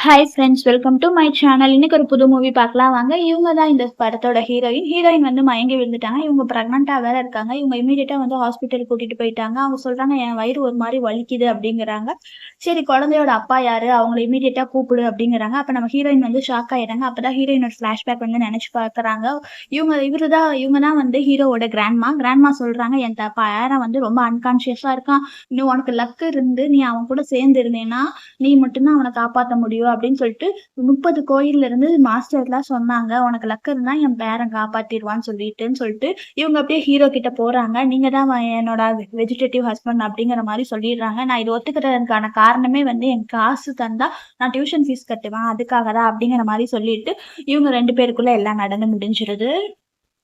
Hi friends, welcome to my channel. இன்னைக்கு ஒரு புது மூவி பார்க்கலாம் வாங்க. இவங்க தான் இந்த படத்தோட ஹீரோயின். ஹீரோயின் வந்து மயங்கி விழுந்துட்டாங்க. இவங்க பிரெக்னென்ட்டா வேற இருக்காங்க. இவங்க இமீடியட்டா வந்து ஹாஸ்பிட்டல் கூட்டிட்டு போயிட்டாங்க. அவங்க சொல்றாங்க, என் வயிறு ஒரு மாதிரி வலிக்குது அப்படிங்கிறாங்க. சரி, குழந்தையோட அப்பா யாரு, அவங்கள இமீடியட்டா கூப்பிடு அப்படிங்கிறாங்க. அப்ப நம்ம ஹீரோயின் வந்து ஷாக் ஆயிடுறாங்க. அப்பதான் ஹீரோயினோட ஃபிளாஷ்பேக் வந்து நினைச்சு பார்க்கறாங்க. இவங்க தான் வந்து ஹீரோவோட கிராண்ட்மா சொல்றாங்க, என் பேரன் வந்து ரொம்ப அன்கான்சியஸா இருக்கான். இன்னும் உனக்கு லக் இருந்து நீ அவன் கூட சேர்ந்து இருந்தேன்னா நீ மட்டும் தான் அவன காப்பாத்த முடியும் அப்படின்னு சொல்லிட்டு 30 கோயில்ல இருந்து மாஸ்டர்லாம் சொன்னாங்க. உனக்கு லக் இருந்தா என் பேரன் காப்பாத்திருவான்னு சொல்லிட்டு இவங்க அப்படியே ஹீரோ கிட்ட போறாங்க. நீங்க தான் என்னோட வெஜிடேட்டிவ் ஹஸ்பண்ட் அப்படிங்கிற மாதிரி சொல்லிடுறாங்க. நான் இது ஒத்துக்கிறதுக்கான காரணமே வந்து என் காசு தந்தா நான் டியூஷன் ஃபீஸ் கட்டுவேன், அதுக்காக தான் அப்படிங்கிற மாதிரி சொல்லிட்டு இவங்க 2 பேருக்குள்ள எல்லாம் நடந்து முடிஞ்சிருது.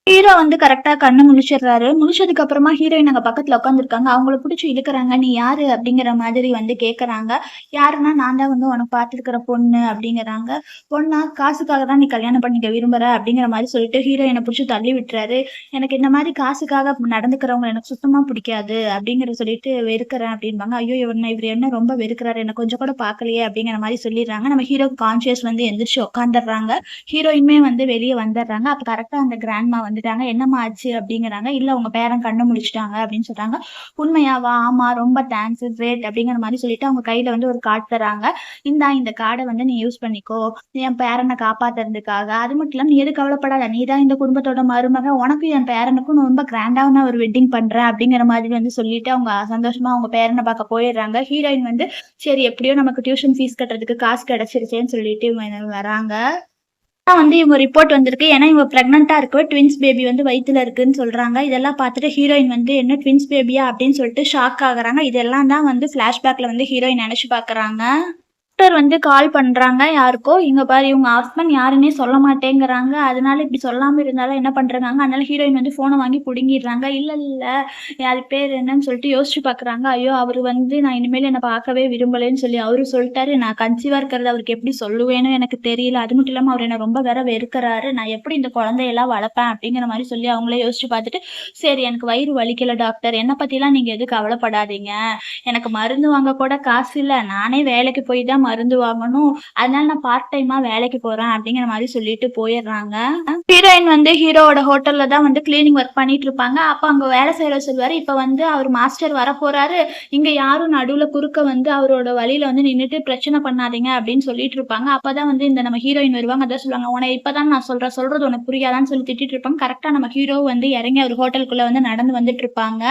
ஹீரோ வந்து கரெக்டா கண்ணு முழிச்சிடுறாரு. முழிச்சதுக்கு அப்புறமா ஹீரோயின் அங்க பக்கத்துல உட்காந்துருக்காங்க. அவங்கள பிடிச்சி இழுக்குறாங்க. நீ யாரு அப்படிங்கிற மாதிரி வந்து கேக்குறாங்க. யாருன்னா, நான் தான் வந்து உனக்கு பார்த்துருக்கிற பொண்ணு அப்படிங்கிறாங்க. பொண்ணா, காசுக்காக தான் நீ கல்யாணம் பண்ணிக்க விரும்புற அப்படிங்கிற மாதிரி சொல்லிட்டு ஹீரோயினை பிடிச்சி தள்ளி விட்டுறாரு. எனக்கு இந்த மாதிரி காசுக்காக நடந்துக்கிறவங்க எனக்கு சுத்தமா பிடிக்காது அப்படிங்கிற சொல்லிட்டு வெறுக்கிறேன் அப்படின்பாங்க. ஐயோ, இவர் என்ன ரொம்ப வெறுக்கிறாரு, என்ன கொஞ்சம் கூட பார்க்கலையே அப்படிங்கிற மாதிரி சொல்லிடுறாங்க. நம்ம ஹீரோ கான்சியஸ் வந்து எந்திரிச்சு உட்காந்துடுறாங்க. ஹீரோயினுமே வந்து வெளியே வந்துடுறாங்க. அப்ப கரெக்டா அந்த கிராண்ட்மா வந்துட்டாங்க. என்னம்மா ஆச்சு அப்படிங்கிறாங்க. இல்ல, உங்க பேரன் கண்ணு முழிச்சிட்டாங்க அப்படின்னு சொல்றாங்க. உண்மையாவா? ஆமா, ரொம்ப தேங்க்ஸ், கிரேட் அப்படிங்கிற மாதிரி சொல்லிட்டு அவங்க கையில வந்து ஒரு கார்டு தராங்க. இந்த கார்டை வந்து நீ யூஸ் பண்ணிக்கோ என் பேரனை காப்பாத்துறதுக்காக. அது மட்டும் இல்லாம நீ எது கவலைப்படாத, நீ தான் இந்த குடும்பத்தோட மருமக, உனக்கும் என் பேரனுக்கும் நான் ரொம்ப கிராண்டா நான் ஒரு வெட்டிங் பண்றேன் அப்படிங்கிற மாதிரி வந்து சொல்லிட்டு அவங்க சந்தோஷமா அவங்க பேரனை பார்க்க போயிடுறாங்க. ஹீரோயின் வந்து சரி, எப்படியோ நமக்கு டியூஷன் ஃபீஸ் கட்டுறதுக்கு காசு கிடைச்சிருச்சேன்னு சொல்லிட்டு வராங்க. வந்து இவங்க ரிப்போர்ட் வந்திருக்கு. ஏன்னா இவங்க பிரெக்னென்ட்டா இருக்கவே ட்வின்ஸ் பேபி வந்து வயித்துல இருக்குன்னு சொல்றாங்க. இதெல்லாம் பார்த்துட்டு ஹீரோயின் வந்து என்ன ட்வின்ஸ் பேபியா அப்படின்னு சொல்லிட்டு ஷாக் ஆகுறாங்க. இதெல்லாம் தான் வந்து ஃபிளாஷ்பேக்ல வந்து ஹீரோயின் நினைச்சு பார்க்கறாங்க. டாக்டர் வந்து கால் பண்றாங்க யாருக்கோ. இங்க பாரு, இவங்க ஹஸ்பண்ட் யாருன்னே சொல்ல மாட்டேங்கிறாங்க. அதனால இப்படி சொல்லாம இருந்தாலும் என்ன பண்றாங்க. அதனால ஹீரோயின் வந்து போனை வாங்கி புடுங்கிடுறாங்க. இல்ல, அது பேர் என்னன்னு சொல்லிட்டு யோசிச்சு பாக்குறாங்க. ஐயோ, அவரு வந்து நான் இனிமேல் என்ன பார்க்கவே விரும்பலன்னு சொல்லி அவரு சொல்லிட்டாரு. நான் கன்சீவா இருக்கிறது அவருக்கு எப்படி சொல்லுவேன்னு எனக்கு தெரியல. அது மட்டும் இல்லாம அவர் என்ன ரொம்ப வேற வெறுக்கிறாரு. நான் எப்படி இந்த குழந்தையெல்லாம் வளர்ப்பேன் அப்படிங்கிற மாதிரி சொல்லி அவங்களே யோசிச்சு பார்த்துட்டு, சரி, எனக்கு வயிறு வலிக்கல டாக்டர், என்ன பத்திலாம் நீங்க எதுவும் கவலைப்படாதீங்க, எனக்கு மருந்து வாங்க கூட காசு இல்ல, நானே வேலைக்கு போய் தான் மருந்து வாங்கணும், அதனால நான் பார்ட் டைமா வேலைக்கு போறேன் அப்படிங்கிற மாதிரி சொல்லிட்டு போயிடுறாங்க. ஹீரோயின் வந்து ஹீரோவோட ஹோட்டல்ல தான் வந்து கிளீனிங் ஒர்க் பண்ணிட்டு இருப்பாங்க. அப்ப அங்க வேலை செய்யற சொல்லுவாரு, இப்ப வந்து அவர் மாஸ்டர் வர போறாரு, இங்க யாரும் நடுவுல குறுக்க வந்து அவரோட வழியில வந்து நின்னுட்டு பிரச்சனை பண்ணாதீங்க அப்படின்னு சொல்லிட்டு இருப்பாங்க. அப்பதான் வந்து இந்த நம்ம ஹீரோயின் வருவாங்க. அதான் சொல்லுவாங்க, உன இப்பதான் நான் சொல்றது உனக்கு புரியாதான்னு சொல்லி திட்டிட்டு இருப்பாங்க. கரெக்டா நம்ம ஹீரோ வந்து இறங்கி அவர் ஹோட்டலுக்குள்ள வந்து நடந்து வந்துட்டு இருப்பாங்க.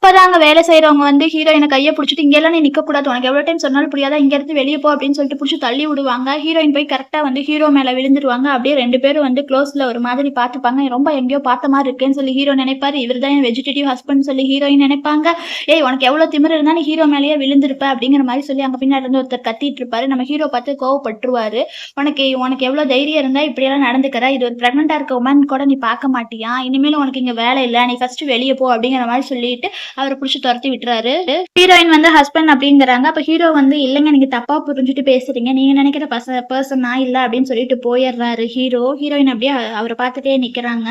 அப்பதான் அங்க வேலை செய்றவங்க வந்து ஹீரோயின கைய புடிச்சுட்டு, இங்கெல்லாம் நீ நிக்கக்கூடாது, உனக்கு எவ்வளவு டைம் சொன்னாலும் புரியாதா, இங்க இருந்து வெளிய போ அப்படின்னு சொல்லிட்டு புடிச்சு தள்ளி விடுவாங்க. ஹீரோயின் போய் கரெக்ட்டா வந்து ஹீரோ மேல விழுந்துருவாங்க. அப்படியே 2 பேரும் வந்து க்ளோஸ்ல ஒரு மாதிரி பார்த்துப்பாங்க. ரொம்ப எங்கேயோ பார்த்த மாரி இருக்கேன்னு சொல்லி ஹீரோ நினைப்பாரு. இவர் தான் என் வெஜிடேட்டிவ் ஹஸ்பண்ட் சொல்லி ஹீரோயின் நினைப்பாங்க. ஏய், உனக்கு எவ்வளவு திமிரு இருந்தா நீ ஹீரோ மேலேயே விழுந்திருப்ப அப்படிங்கிற மாதிரி சொல்லி அங்க பின்னாடி இருந்து ஒருத்தர் கத்திட்டு இருப்பாரு. நம்ம ஹீரோ பார்த்து கோவப்பட்டுருவாரு. உனக்கு உனக்கு எவ்வளவு தைரியம் இருந்தா இப்படியெல்லாம் நடந்துக்கிற, இது ஒரு பிரெக்னென்ட்டா இருக்க உமன் கூட நீ பார்க்க மாட்டியா, இனிமேலும் உனக்கு இங்க வேலை இல்ல, நீ ஃபர்ஸ்ட் வெளிய போ அப்படிங்கிற மாதிரி சொல்லிட்டு அவரை புடிச்சு துரத்தி விட்டுறாரு. ஹீரோயின் வந்து ஹஸ்பண்ட் அப்படிங்கிறாங்க. அப்ப ஹீரோ வந்து இல்லைங்க, நீங்க தப்பா புரிஞ்சுட்டு பேசுறீங்க, நீங்க நினைக்கிற பர்சன் நான் இல்ல அப்படின்னு சொல்லிட்டு போயிடுறாரு ஹீரோ. ஹீரோயின் அப்படியே அவரை பார்த்துட்டே நிக்கிறாங்க.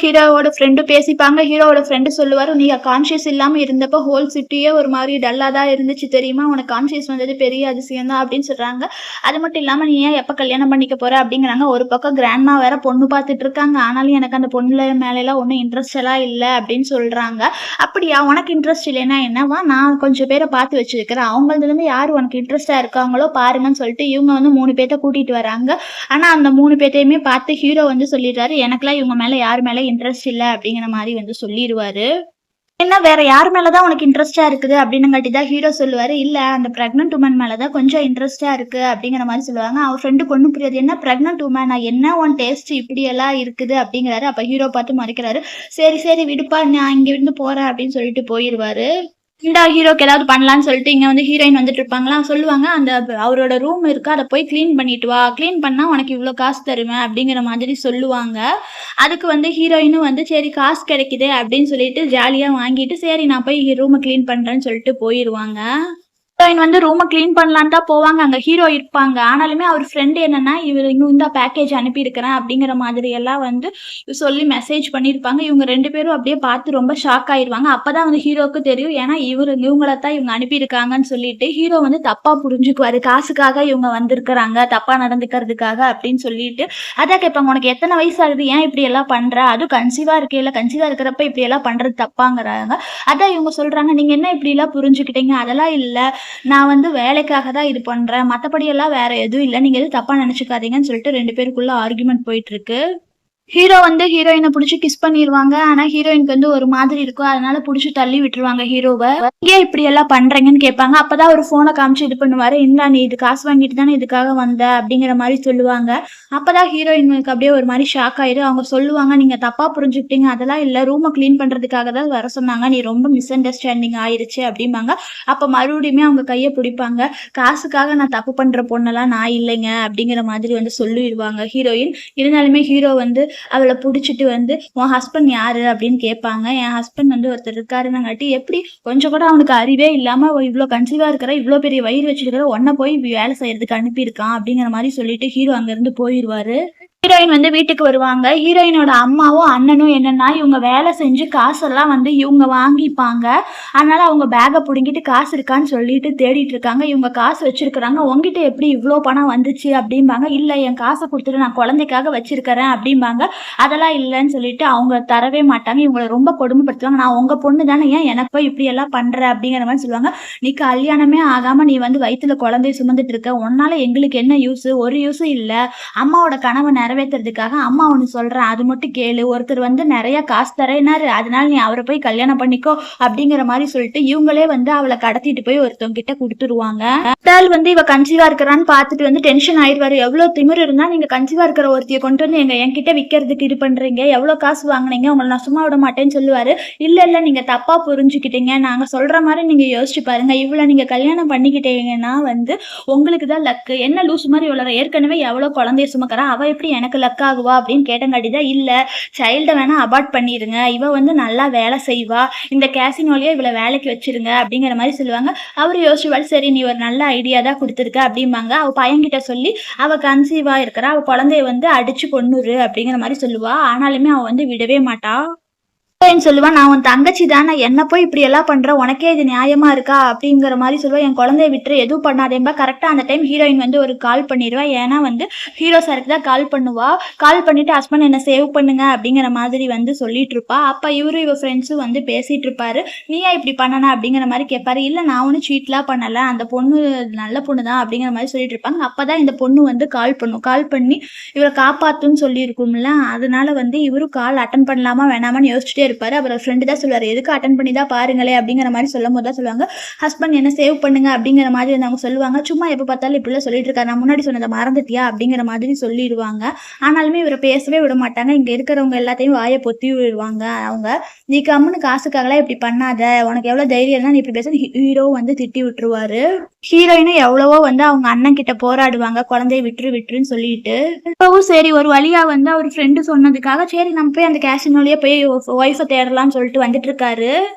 ஹீரோவோட ஃப்ரெண்டு பேசிப்பாங்க. ஹீரோவோட ஃப்ரெண்டு சொல்லுவாரு, நீ கான்சியஸ் இல்லாம இருந்தப்ப ஹோல் சிட்டியே ஒரு மாதிரி டல்லா தான் இருந்துச்சு தெரியுமா, உனக்கு கான்சியஸ் வந்தது பெரிய அதிசயம் தான் அப்படின்னு சொல்றாங்க. அது மட்டும் இல்லாம நீ ஏன் எப்ப கல்யாணம் பண்ணிக்க போற அப்படிங்கிறாங்க. ஒரு பக்கம் கிராண்ட்மா வேற பொண்ணு பார்த்துட்டு இருக்காங்க. ஆனாலும் எனக்கு அந்த பொண்ணுல மேல எல்லாம் ஒன்றும் இன்ட்ரெஸ்ட் எல்லாம் இல்லை அப்படின்னு சொல்றாங்க. அப்படியா, உனக்கு இன்ட்ரெஸ்ட் இல்லைன்னா என்னவா, நான் கொஞ்சம் பேரை பார்த்து வச்சிருக்கிறேன், அவங்களதுல இருந்து யாரு உனக்கு இன்ட்ரெஸ்டா இருக்காங்களோ பாருங்கன்னு சொல்லிட்டு இவங்க வந்து 3 பேர்த்த கூட்டிட்டு வராங்க. ஆனா அந்த 3 பேர்த்தையுமே பார்த்து ஹீரோ வந்து சொல்லிடுறாரு, எனக்குலாம் இவங்க மேல யார் மேல இன்ட்ரெஸ்ட் இல்ல அப்படிங்கிற மாதிரி வந்து சொல்லிடுவாரு. என்ன, வேற யார் மேலதான் உனக்கு இன்ட்ரெஸ்டா இருக்குது அப்படின்னுங்காட்டி தான் ஹீரோ சொல்லுவாரு, இல்ல அந்த பிரெக்னன்ட் உமன் மேலதான் கொஞ்சம் இன்ட்ரெஸ்டா இருக்கு அப்படிங்கிற மாதிரி சொல்லுவாங்க. அவர் ஃப்ரெண்டுக்கு ஒண்ணும் புரியாது. என்ன பிரெக்னன்ட் உமன், என்ன உன் டேஸ்ட் இப்படி எல்லாம் இருக்குது அப்படிங்கிறாரு. அப்ப ஹீரோ பார்த்து மறைக்கிறாரு. சரி சரி விடுப்பா, நான் இங்க இருந்து போறேன் அப்படின்னு சொல்லிட்டு போயிருவாரு. இந்த ஹீரோக்கு ஏதாவது பண்ணலான்னு சொல்லிட்டு இங்க வந்து ஹீரோயின் வந்துட்டு இருப்பாங்களா, சொல்லுவாங்க, அந்த அவரோட ரூம் இருக்கு, அதை போய் கிளீன் பண்ணிட்டு வா, கிளீன் பண்ணா உனக்கு இவ்வளவு காசு தருவேன் அப்படிங்கிற மாதிரி சொல்லுவாங்க. அதுக்கு வந்து ஹீரோயினும் வந்து சரி, காசு கிடைக்குதே அப்படின்னு சொல்லிட்டு ஜாலியா வாங்கிட்டு, சரி நான் போய் ரூமை கிளீன் பண்றேன்னு சொல்லிட்டு போயிருவாங்க. ஹீரோயின் வந்து ரூம கிளீன் பண்ணலான்னு தான் போவாங்க. அங்க ஹீரோ இருப்பாங்க. ஆனாலுமே அவர் ஃப்ரெண்ட் என்னன்னா, இவரு இந்தா பேக்கேஜ் அனுப்பியிருக்கிறேன் அப்படிங்கிற மாதிரி எல்லாம் வந்து சொல்லி மெசேஜ் பண்ணியிருப்பாங்க. இவங்க 2 பேரும் அப்படியே பார்த்து ரொம்ப ஷாக் ஆயிருவாங்க. அப்பதான் வந்து ஹீரோவுக்கு தெரியும். ஏன்னா இவங்கள தான் இவங்க அனுப்பியிருக்காங்கன்னு சொல்லிட்டு, ஹீரோ வந்து தப்பா புரிஞ்சுக்குவாரு. காசுக்காக இவங்க வந்திருக்கிறாங்க, தப்பா நடந்துக்கிறதுக்காக அப்படின்னு சொல்லிட்டு, அதான் கேட்பாங்க, "உனக்கு எத்தன வயசு ஆகுது? ஏன் இப்படியெல்லாம் பண்ற? அதுவும் கன்சீவா இருக்கையில கன்சீவா இருக்கிறப்ப இப்படியெல்லாம் பண்றது தப்பாங்கிறாங்க." அதான் இவங்க சொல்றாங்க, "நீங்க என்ன இப்படிலாம் புரிஞ்சுக்கிட்டீங்க? அதெல்லாம் இல்ல. நான் வந்து வேலைக்காக தான் இது பண்றேன். மத்தபடி எல்லாம் வேற எதுவும் இல்ல. நீங்க எதுவும் தப்பா நெனச்சுக்காதீங்கன்னு" சொல்லிட்டு 2 பேருக்குள்ள ஆர்கியூமென்ட் போயிட்டுருக்கு. ஹீரோ வந்து ஹீரோயின புடிச்சு கிஸ் பண்ணிருவாங்க. ஆனா ஹீரோயினுக்கு வந்து ஒரு மாதிரி இருக்கும். அதனால புடிச்சு தள்ளி விட்டுருவாங்க ஹீரோவ. "ஏன் இப்படியெல்லாம் பண்றீங்கன்னு?" கேட்பாங்க. அப்பதான் அவரு ஃபோன காமிச்சு இது பண்ணுவாரு. "இந்தா நீ இது காசு வாங்கிட்டு தானே இதுக்காக வந்த" அப்படிங்கிற மாரி சொல்லுவாங்க. அப்பதான் ஹீரோயினுக்கு அப்படியே ஒரு மாரி ஷாக் ஆயிரும். அவங்க சொல்லுவாங்க, "நீங்க தப்பா புரிஞ்சுக்கிட்டீங்க. அதெல்லாம் இல்ல. ரூம கிளீன் பண்றதுக்காக தான் வர சொன்னாங்க. நீ ரொம்ப மிஸ் அண்டர்ஸ்டாண்டிங் ஆயிருச்சு" அப்படிம்பாங்க. அப்ப மறுபடியுமே அவங்க கைய புடிப்பாங்க. "காசுக்காக நான் தப்பு பண்ற பொண்ணெல்லாம் நான் இல்லைங்க" அப்படிங்கிற மாதிரி வந்து சொல்லிருவாங்க ஹீரோயின். இருந்தாலுமே ஹீரோ வந்து அவள புடிச்சிட்டு வந்து, "உன் ஹஸ்பண்ட் யாரு?" அப்படின்னு கேட்பாங்க. "என் ஹஸ்பண்ட் வந்து ஒருத்தர் இருக்காருன்னங்காட்டி." "எப்படி? கொஞ்சம் கூட அவனுக்கு அறிவே இல்லாம இவ்ளோ கன்சீவா இருக்கிற, இவ்ளோ பெரிய வயிறு வச்சிருக்கிற, உன்ன போய் வேலை செய்யறதுக்கு அனுப்பியிருக்கான்." அப்படிங்கிற மாரி சொல்லிட்டு ஹீரோ அங்கருந்து போயிருவாரு. ஹீரோயின் வந்து வீட்டுக்கு வருவாங்க. ஹீரோயினோட அம்மாவும், அண்ணனும் என்னன்னா, இவங்க வேலை செஞ்சு காசெல்லாம் வந்து இவங்க வாங்கிப்பாங்க. அதனால அவங்க பேக்க புடுங்கிட்டு காசு இருக்கான்னு சொல்லிட்டு தேடிட்டு இருக்காங்க. இவங்க காசு வச்சிருக்கிறாங்க. "உன்கிட்ட எப்படி இவ்ளோ பணம் வந்துச்சு?" அப்படிம்பாங்க. "இல்ல என் காச குடுத்துட்டு நான் குழந்தைக்காக வச்சிருக்கிறேன்" அப்படிம்பாங்க. அதெல்லாம் இல்லன்னு சொல்லிட்டு அவங்க தரவே மாட்டாங்க. இவங்கள ரொம்ப கொடுமைப்படுத்துவாங்க. "நான் உங்க பொண்ணு தானே, ஏன் எனக்கு போய் இப்படியெல்லாம் பண்ற?" அப்படிங்கிற மாரி சொல்லுவாங்க. "நீ கல்யாணமே ஆகாம நீ வந்து வயித்துல குழந்தைய சுமந்துட்டு இருக்க. உன்னால எங்களுக்கு என்ன யூஸு? ஒரு யூஸும் இல்ல. அம்மாவோட கனவ நிறைவேத்துறதுக்காக அம்மா ஒண்ணு சொல்றேன். அது மட்டும் கேளு. ஒருத்தர் வந்து நெறைய காசு தரேன்னாரு. அதனால நீ அவர போய் கல்யாணம் பண்ணிக்கோ" அப்படிங்கிற மாரி சொல்லிட்டு இவங்களே வந்து அவள கடத்திட்டு போய் ஒருத்தவங்க கிட்ட குடுத்துருவாங்க. அந்த ஆள் வந்து இவ கன்சீவா இருக்கிறான்னு பார்த்துட்டு வந்து டென்ஷன் ஆயிருவாரு. "எவ்ளோ திமிரு இருந்தா நீங்க கன்சீவா இருக்கிற ஒருத்திய கொண்டு வந்து என்கிட்ட விக்கிறதுக்கு இது பண்றீங்க? எவ்ளோ காசு வாங்குனீங்க? உங்கள நான் சும்மா விட மாட்டேன்னு" சொல்லுவாரு. "இல்ல, இல்ல நீங்க தப்பா புரிஞ்சுக்கிட்டீங்க. நாங்க சொல்ற மாரி நீங்க யோசிச்சு பாருங்க. இவள நீங்க கல்யாணம் பண்ணிக்கிட்டீங்கன்னா வந்து உங்களுக்கு தான் லக்கு. என்ன லூசு மாரி உளர்ற? ஏற்கனவே எவ்ளோ குழந்தைய சுமக்கிறா. அவ எப்படி எனக்கு லக் ஆகுவா?" அப்படின்னு கேட்டங்காட்டி தான், "இல்ல சைல்ட வேணா அபார்ட் பண்ணிருங்க. இவ வந்து நல்லா வேலை செய்வா. இந்த கேசினோலயே இவள வேலைக்கு வச்சிருங்க" அப்படிங்கிற மாரி சொல்லுவாங்க. அவரு யோசிச்சுப்பாரு, "சரி நீ ஒரு நல்ல ஐடியா தான் குடுத்துருக்க" அப்படிம்பாங்க. அவ பையன்கிட்ட சொல்லி, "அவ கன்சீவா இருக்கிறா. அவ குழந்தைய வந்து அடிச்சு கொன்னுரு" அப்படிங்கிற மாரி சொல்லுவா. ஆனாலுமே அவ வந்து விடவே மாட்டா. ஹீரோயின் சொல்லுவா, "நான் உன் தங்கச்சி தானே, என்ன போய் இப்படியெல்லாம் பண்ற? உனக்கே இது நியாயமா இருக்கா?" அப்படிங்கிற மாரி சொல்லுவா. "என் குழந்தைய விட்டுரு, எதுவும் பண்ணாதேம்பா." கரெக்ட்டா அந்த டைம் ஹீரோயின் வந்து ஒரு கால் பண்ணிருவா. ஏன்னா வந்து ஹீரோ சாருக்கு தான் கால் பண்ணுவா. கால் பண்ணிட்டு, "ஹஸ்பண்ட் என்ன சேவ் பண்ணுங்க" அப்படிங்கிற மாதிரி வந்து சொல்லிட்டுருப்பா. அப்ப இவ ஃப்ரெண்ட்ஸும் வந்து பேசிட்டு இருப்பாரு. "நீ ஏன் இப்படி பண்ணுன?" அப்படிங்கிற மாரி கேட்பாரு. "இல்ல நான் ஒண்ணும் சீட்லாம் பண்ணல. அந்த பொண்ணு நல்ல பொண்ணு தான்" அப்படிங்கிற மாரி சொல்லிட்டு இருப்பாங்க. அப்பதான் இந்த பொண்ணு வந்து கால் பண்ணும். கால் பண்ணி இவர காப்பாத்துன்னு சொல்லியிருக்கும்ல, அதனால வந்து இவரும் கால் அட்டெண்ட் பண்ணலாமா வேணாமான்னு யோசிச்சுட்டே இருப்பாரு. அப்புறம் ஃப்ரெண்டு தான் சொல்லுவாரு, "எதுக்கு அட்டெண்ட் பண்ணி தான் பாருங்களேன்" அப்படிங்கிற மாரி சொல்லும்போது தான் சொல்லுவாங்க, "ஹஸ்பண்ட் என்ன சேவ் பண்ணுங்க" அப்படிங்கிற மாதிரி வந்து அவங்க சொல்லுவாங்க. "சும்மா எப்ப பார்த்தாலும் இப்படிலாம் சொல்லிட்டு இருக்காரு. நான் முன்னாடி சொன்னத மறந்துட்டியா?" அப்படிங்கிற மாதிரி சொல்லிருவாங்க. ஆனாலுமே இவர பேசவே விட மாட்டாங்க. இங்க இருக்கிறவங்க எல்லாத்தையும் வாய பொத்தி விடுவாங்க அவங்க. "நீ கம்முனு காசுக்காகலாம் இப்படி பண்ணாத. உனக்கு எவ்வளோ தைரியம் இருந்தா நீ இப்படி பேசுன்னு" ஹீரோ வந்து திட்டி விட்டுருவாரு. ஹீரோயினும் எவ்வளவோ வந்து அவங்க அண்ணன் கிட்ட போராடுவாங்க. குழந்தைய விட்டுரு விட்டுருன்னு சொல்லிட்டு. இப்பவும் சரி ஒரு வழியா வந்து அவரு ஃப்ரெண்டு சொன்னதுக்காக, சரி நம்ம போய் அந்த கேசினோலயே போய் ஒய்ஃப தேடலாம்னு சொல்லிட்டு வந்துட்டு இருக்காரு.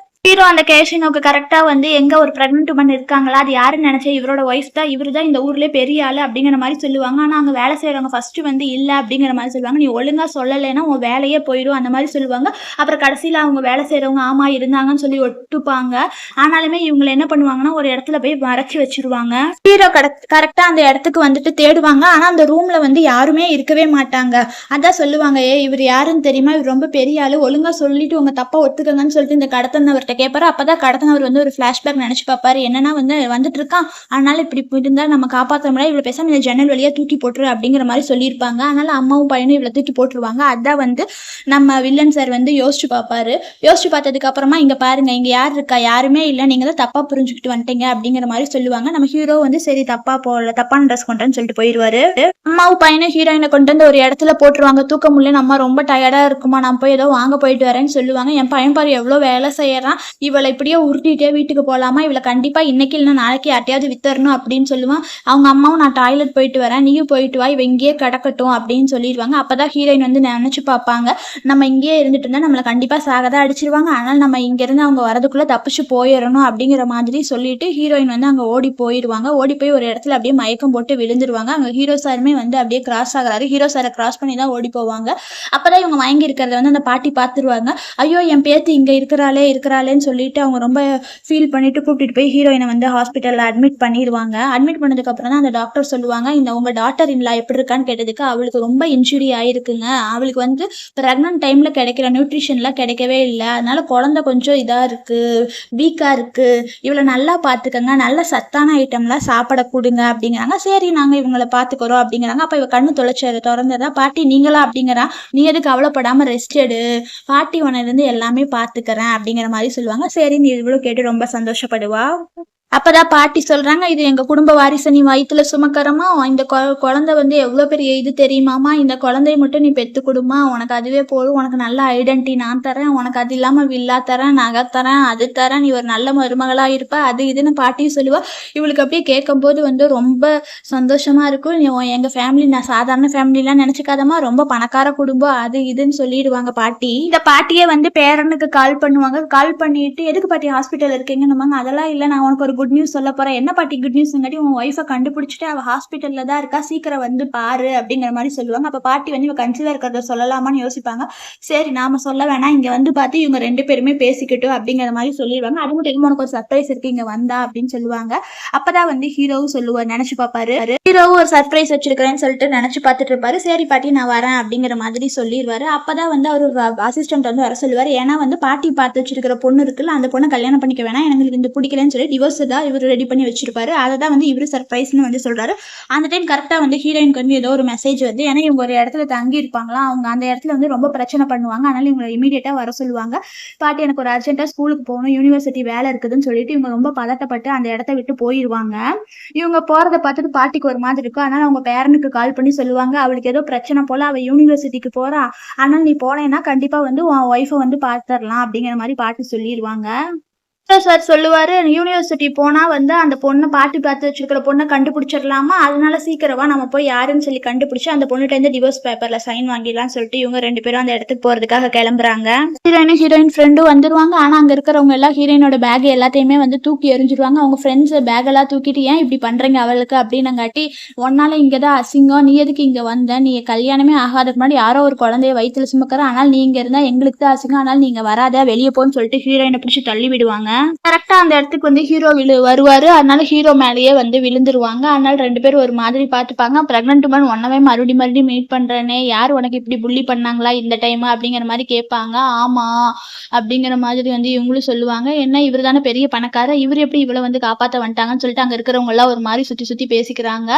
ஹீரோ அந்த கேசினோக்கு கரெக்ட்டா வந்து எங்க ஒரு பிரெக்னன்ட் உமன் இருக்காங்களா, அது யாருன்னு நெனச்சேன். இவரோட ஒய்ஃப் தான். இவரு தான் இந்த ஊர்லயே பெரிய ஆளு அப்படிங்கிற மாரி சொல்லுவாங்க. ஆனா அங்க வேலை செய்றவங்க ஃபர்ஸ்ட்டு வந்து இல்ல அப்படிங்கிற மாரி சொல்லுவாங்க. "நீ ஒழுங்கா சொல்லலைன்னா உன் வேலையே போயிரும்" அந்த மாரி சொல்லுவாங்க. அப்புறம் கடைசில அவங்க வேலை செய்றவங்க ஆமா இருந்தாங்கன்னு சொல்லி ஒத்துப்பாங்க. ஆனாலுமே இவங்கள என்ன பண்ணுவாங்கன்னா, ஒரு இடத்துல போய் மறைச்சு வச்சுருவாங்க. ஹீரோ கரெக்ட்டா அந்த இடத்துக்கு வந்துட்டு தேடுவாங்க. ஆனா அந்த ரூம்ல வந்து யாருமே இருக்கவே மாட்டாங்க. அதான் சொல்லுவாங்க, "ஏய் இவரு யாருன்னு தெரியுமா? இவரு ரொம்ப பெரிய ஆளு. ஒழுங்கா சொல்லிட்டு உங்க தப்ப ஒத்துக்கங்கன்னு" சொல்லிட்டு இந்த கடத்தனவர்ட்ட கேட்பாரு. அப்பதான் கடத்தனவர் வந்து ஒரு ஃபிளாஷ்பேக் நெனச்சு பார்ப்பாரு. என்னன்னா வந்து வந்துட்டு இருக்கான். அதனால இப்படி இருந்தா நம்ம காப்பாத்த முடியாது. இவள பேசாம இந்த ஜன்னல் வழியா தூக்கி போட்டுரு அப்படிங்கிற மாரி சொல்லியிருப்பாங்க. அதனால அம்மாவும் பையனும் இவள தூக்கி போட்டுருவாங்க. அதான் வந்து நம்ம வில்லன் சார் வந்து யோசிச்சு பார்ப்பாரு. யோசிச்சு பார்த்ததுக்கு அப்புறமா, "இங்க பாருங்க, இங்க யார் இருக்கா? யாருமே இல்ல. நீங்க தான் தப்பா புரிஞ்சுகிட்டு வந்துட்டீங்க" அப்படிங்கிற மாரி சொல்லுவாங்க. நம்ம ஹீரோ வந்து சரி தப்பா போல, தப்பான ட்ரெஸ் கொண்டேன்னு சொல்லிட்டு போயிருவாரு. அம்மாவும் பையனும் ஹீரோயின கொண்டு வந்து ஒரு இடத்துல போட்டுருவாங்க. "தூக்க முடியலன்னு அம்மா ரொம்ப டயர்டா இருக்குமா, நான் போய் ஏதோ வாங்க போயிட்டு வரேன்னு" சொல்லுவாங்க. என் பையன் பாரு எவ்வளோ வேலை செய்யறான். இவளை இப்படியே உருட்டிட்டே வீட்டுக்கு போகலாமா, இவளை கண்டிப்பாக இன்னைக்கு இல்லை நாளைக்கு யார்ட்டையாவது வித்தரணும் அப்படின்னு சொல்லுவான். அவங்க அம்மாவும் நான் டாய்லெட் போயிட்டு வரேன், நீயும் போயிட்டு வா, இவ இங்கேயே கிடக்கட்டும் அப்படின்னு சொல்லிடுவாங்க. அப்பதான் ஹீரோயின் வந்து நினைச்சு பார்ப்பாங்க, நம்ம இங்கேயே இருந்துட்டு இருந்தா நம்மளை கண்டிப்பா சாகதான் அடிச்சிருவாங்க, ஆனால் நம்ம இங்க இருந்து அவங்க வரதுக்குள்ள தப்பிச்சு போயிடணும் அப்படிங்கிற மாதிரி சொல்லிட்டு ஹீரோயின் வந்து அங்க ஓடி போயிடுவாங்க. ஓடி போய் ஒரு இடத்துல அப்படியே மயக்கம் போட்டு விழுந்துருவாங்க. அங்க ஹீரோ சாருமே வந்து அப்படியே கிராஸ் ஆகுறாரு. ஹீரோ சாரை கிராஸ் பண்ணி தான் ஓடி போவாங்க. அப்பதான் இவங்க மயங்கி இருக்கிறத வந்து அந்த பாட்டி பார்த்துருவாங்க. ஐயோ என் பேத்தி இங்க இருக்கிறாளேன்னு சொல்லிட்டு அவங்க ரொம்ப ஃபீல் பண்ணிட்டு கூப்பிட்டு போய் ஹீரோயினை வந்து ஹாஸ்பிட்டல்ல அட்மிட் பண்ணிடுவாங்க. அட்மிட் பண்ணதுக்கு அப்புறம் தான் அந்த டாக்டர் சொல்லுவாங்க, இந்த உங்க டாட்டர் இன்லா எப்படி இருக்கான்னு கேட்டதுக்கு அவளுக்கு ரொம்ப இன்ஜுரி ஆயிருக்குங்க, அவளுக்கு வந்து பிரெக்னன்ட் டைம்ல கிடைக்கிற நியூட்ரிஷன்லாம் கிடைக்கவே இல்லை, அதனால குழந்தை கொஞ்சம் இதா இருக்கு, வீக்கா இருக்கு, இவளை நல்லா பாத்துக்கங்க, நல்ல சத்தான ஐட்டம்லாம் சாப்பிட கொடுங்க அப்படிங்கிறாங்க. சரி நாங்க இவங்களை பாத்துக்கிறோம் அப்படிங்கிறாங்க. அப்ப இவ கண்ணு திறந்ததா, பாட்டி நீங்களா அப்படிங்கிறா, நீ எதுக்கு கவலைப்படாம ரெஸ்ட் எடு, பாட்டி உனது எல்லாமே பாத்துக்கிறேன் அப்படிங்கிற மாதிரி சொல்லுவாங்க. சரி நீ இவ்வளவு கேட்டு ரொம்ப சந்தோஷப்படுவா. அப்பதான் பாட்டி சொல்றாங்க, இது எங்க குடும்ப வாரிசை நீ வயிற்றுல சுமக்கறமா, இந்த குழந்தை வந்து எவ்வளவு பெரிய இது தெரியுமாமா, இந்த குழந்தைய மட்டும் நீ பெத்து கொடுமா, உனக்கு அதுவே போதும், உனக்கு நல்ல ஐடென்டிட்டி நான் தரேன், உனக்கு அது இல்லாம வில்லா தரேன், நகை தரேன், அது தரேன், நீ ஒரு நல்ல மருமகளா இருப்ப, அது இதுன்னு பாட்டியும் சொல்லுவா. இவளுக்கு அப்படியே கேட்கும் போது வந்து ரொம்ப சந்தோஷமா இருக்கும். நீ எங்க ஃபேமிலி நான் சாதாரண ஃபேமிலிலாம் நினைச்சுக்காதமா, ரொம்ப பணக்கார குடும்பம் அது இதுன்னு சொல்லிடுவாங்க பாட்டி. இந்த பாட்டியே வந்து பேரனுக்கு கால் பண்ணுவாங்க. கால் பண்ணிட்டு எதுக்கு பாட்டி ஹாஸ்பிட்டல் இருக்கீங்கன்னு, அதெல்லாம் இல்லை, நான் உனக்கு ஒரு குட் நியூஸ் சொல்ல போறேன். என்ன பாட்டி குட் நியூஸ்ங்காட்டி, உன் ஒய்ஃபை கண்டுபிடிச்சிட்டு அவ ஹாஸ்பிட்டல்ல தான் இருக்கா, சீக்கிரம் வந்து பாரு அப்படிங்கிற மாதிரி சொல்லுவாங்க. அப்ப பாட்டி வந்து இவ கன்சீவா இருக்கிறத சொல்லலாமான்னு யோசிப்பாங்க. சரி நாம சொல்ல வேணாம், இங்க வந்து பார்த்து இவங்க 2 பேருமே பேசிக்கிட்டோம் அப்படிங்கிற மாதிரி சொல்லிடுவாங்க. அது மட்டும் இல்லாம உனக்கு ஒரு சர்ப்ரைஸ் இருக்கு, இங்க வந்தா அப்படின்னு சொல்லுவாங்க. அப்பதான் வந்து ஹீரோவும் சொல்லுவார், நினைச்சு பாப்பாரு. ஹீரோவும் ஒரு சர்ப்ரைஸ் வச்சிருக்கிறேன்னு சொல்லிட்டு நினைச்சு பார்த்துட்டு இருப்பாரு. சரி பாட்டி நான் வரேன் அப்படிங்கிற மாதிரி சொல்லிடுவாரு. அப்பதான் வந்து அவரு அசிஸ்டன்ட் வந்து வர சொல்லுவாரு. ஏன்னா வந்து பாட்டி பார்த்து வச்சிருக்கிற பொண்ணு இருக்குல்ல, அந்த பொண்ணை கல்யாணம் பண்ணிக்க வேணாம், எனக்கு இந்த பிடிக்கலன்னு சொல்லி டிவோர்ஸ் தான் இவர் ரெடி பண்ணி வச்சிருப்பாரு. அதை தான் வந்து இவரு சர்ப்ரைஸ்னு வந்து சொல்றாரு. அந்த டைம் கரெக்டா வந்து ஹீரோயினுக்கு வந்து ஏதோ ஒரு மெசேஜ் வந்து, ஏன்னா இவங்க ஒரு இடத்துல தங்கி இருப்பாங்களா, அவங்க அந்த இடத்துல வந்து ரொம்ப பிரச்சனை பண்ணுவாங்க, அதனால இவங்க இமீடியட்டா வர சொல்லுவாங்க. பாட்டி எனக்கு ஒரு அர்ஜென்ட்டா ஸ்கூலுக்கு போகணும், யூனிவர்சிட்டி வேலை இருக்குதுன்னு சொல்லிட்டு இவங்க ரொம்ப பதட்டப்பட்டு அந்த இடத்த விட்டு போயிடுவாங்க. இவங்க போறதை பார்த்துட்டு பாட்டிக்கு ஒரு மாதிரி இருக்கும். அதனால அவங்க பேரனுக்கு கால் பண்ணி சொல்லுவாங்க, அவளுக்கு ஏதோ பிரச்சனை போல, அவ யூனிவர்சிட்டிக்கு போறா, ஆனால் நீ போனேன்னா கண்டிப்பா வந்து உன் ஒய்ஃபை வந்து பார்த்துடலாம் அப்படிங்கிற மாதிரி பாட்டி சொல்லிடுவாங்க. சார் சொல்லுவாரு, யூனிவர்சிட்டி போனா வந்து அந்த பொண்ணை பாட்டி பார்த்து வச்சிருக்கிற பொண்ணை கண்டுபிடிச்சிடலாமா, அதனால சீக்கிரமா நம்ம போய் யாருன்னு சொல்லி கண்டுபிடிச்சு அந்த பொண்ணுகிட்ட இருந்து டிவோர்ஸ் பேப்பர்ல சைன் வாங்கிடலாம்னு சொல்லிட்டு இவங்க 2 பேரும் அந்த இடத்துக்கு போறதுக்காக கிளம்புறாங்க. ஹீரோயின் ஃப்ரெண்டும் வந்துருவாங்க. ஆனா அங்க இருக்கிறவங்க எல்லாம் ஹீரோயினோட பேக் எல்லாத்தையுமே வந்து தூக்கி எறிஞ்சிருவாங்க. அவங்க ஃப்ரெண்ட்ஸ் பேக் எல்லாம் தூக்கிட்டு ஏன் இப்படி பண்றீங்க அவளுக்கு அப்படின்னங்காட்டி, ஒன்னால இங்கதான் அசிங்கம், நீ எதுக்கு இங்க வந்த, நீ கல்யாணமே ஆகாததுக்கு முன்னாடி யாரோ ஒரு குழந்தைய வயிற்றுல சுமக்கிற, ஆனால் நீ இங்க இருந்தா எங்களுக்கு தான் அசிங்கம், ஆனால் நீங்க வராத வெளியே போன்னு சொல்லிட்டு ஹீரோயினை பிடிச்சி தள்ளி விடுவாங்க. கரெக்டா அந்த இடத்துக்கு வந்து ஹீரோ வருவாரு. அதனால ஹீரோ மேலேயே வந்து விழுந்துருவாங்க. அதனால 2 பேரும் ஒரு மாதிரி பார்த்துப்பாங்க. பிரெக்னன்ட் உமன் ஒன்னவே மறுபடியும் மீட் பண்றேனே, யார் உனக்கு இப்படி புள்ளி பண்ணாங்களா இந்த டைம் அப்படிங்கிற மாதிரி கேட்பாங்க. ஆமா அப்படிங்கிற மாதிரி வந்து இவங்களும் சொல்லுவாங்க. என்ன இவர் தானே பெரிய பணக்காரர், இவர் எப்படி இவ்வளவு வந்து காப்பாற்ற வந்துட்டாங்கன்னு சொல்லிட்டு அங்க இருக்கிறவங்க எல்லாம் ஒரு மாதிரி சுத்தி சுத்தி பேசிக்கிறாங்க.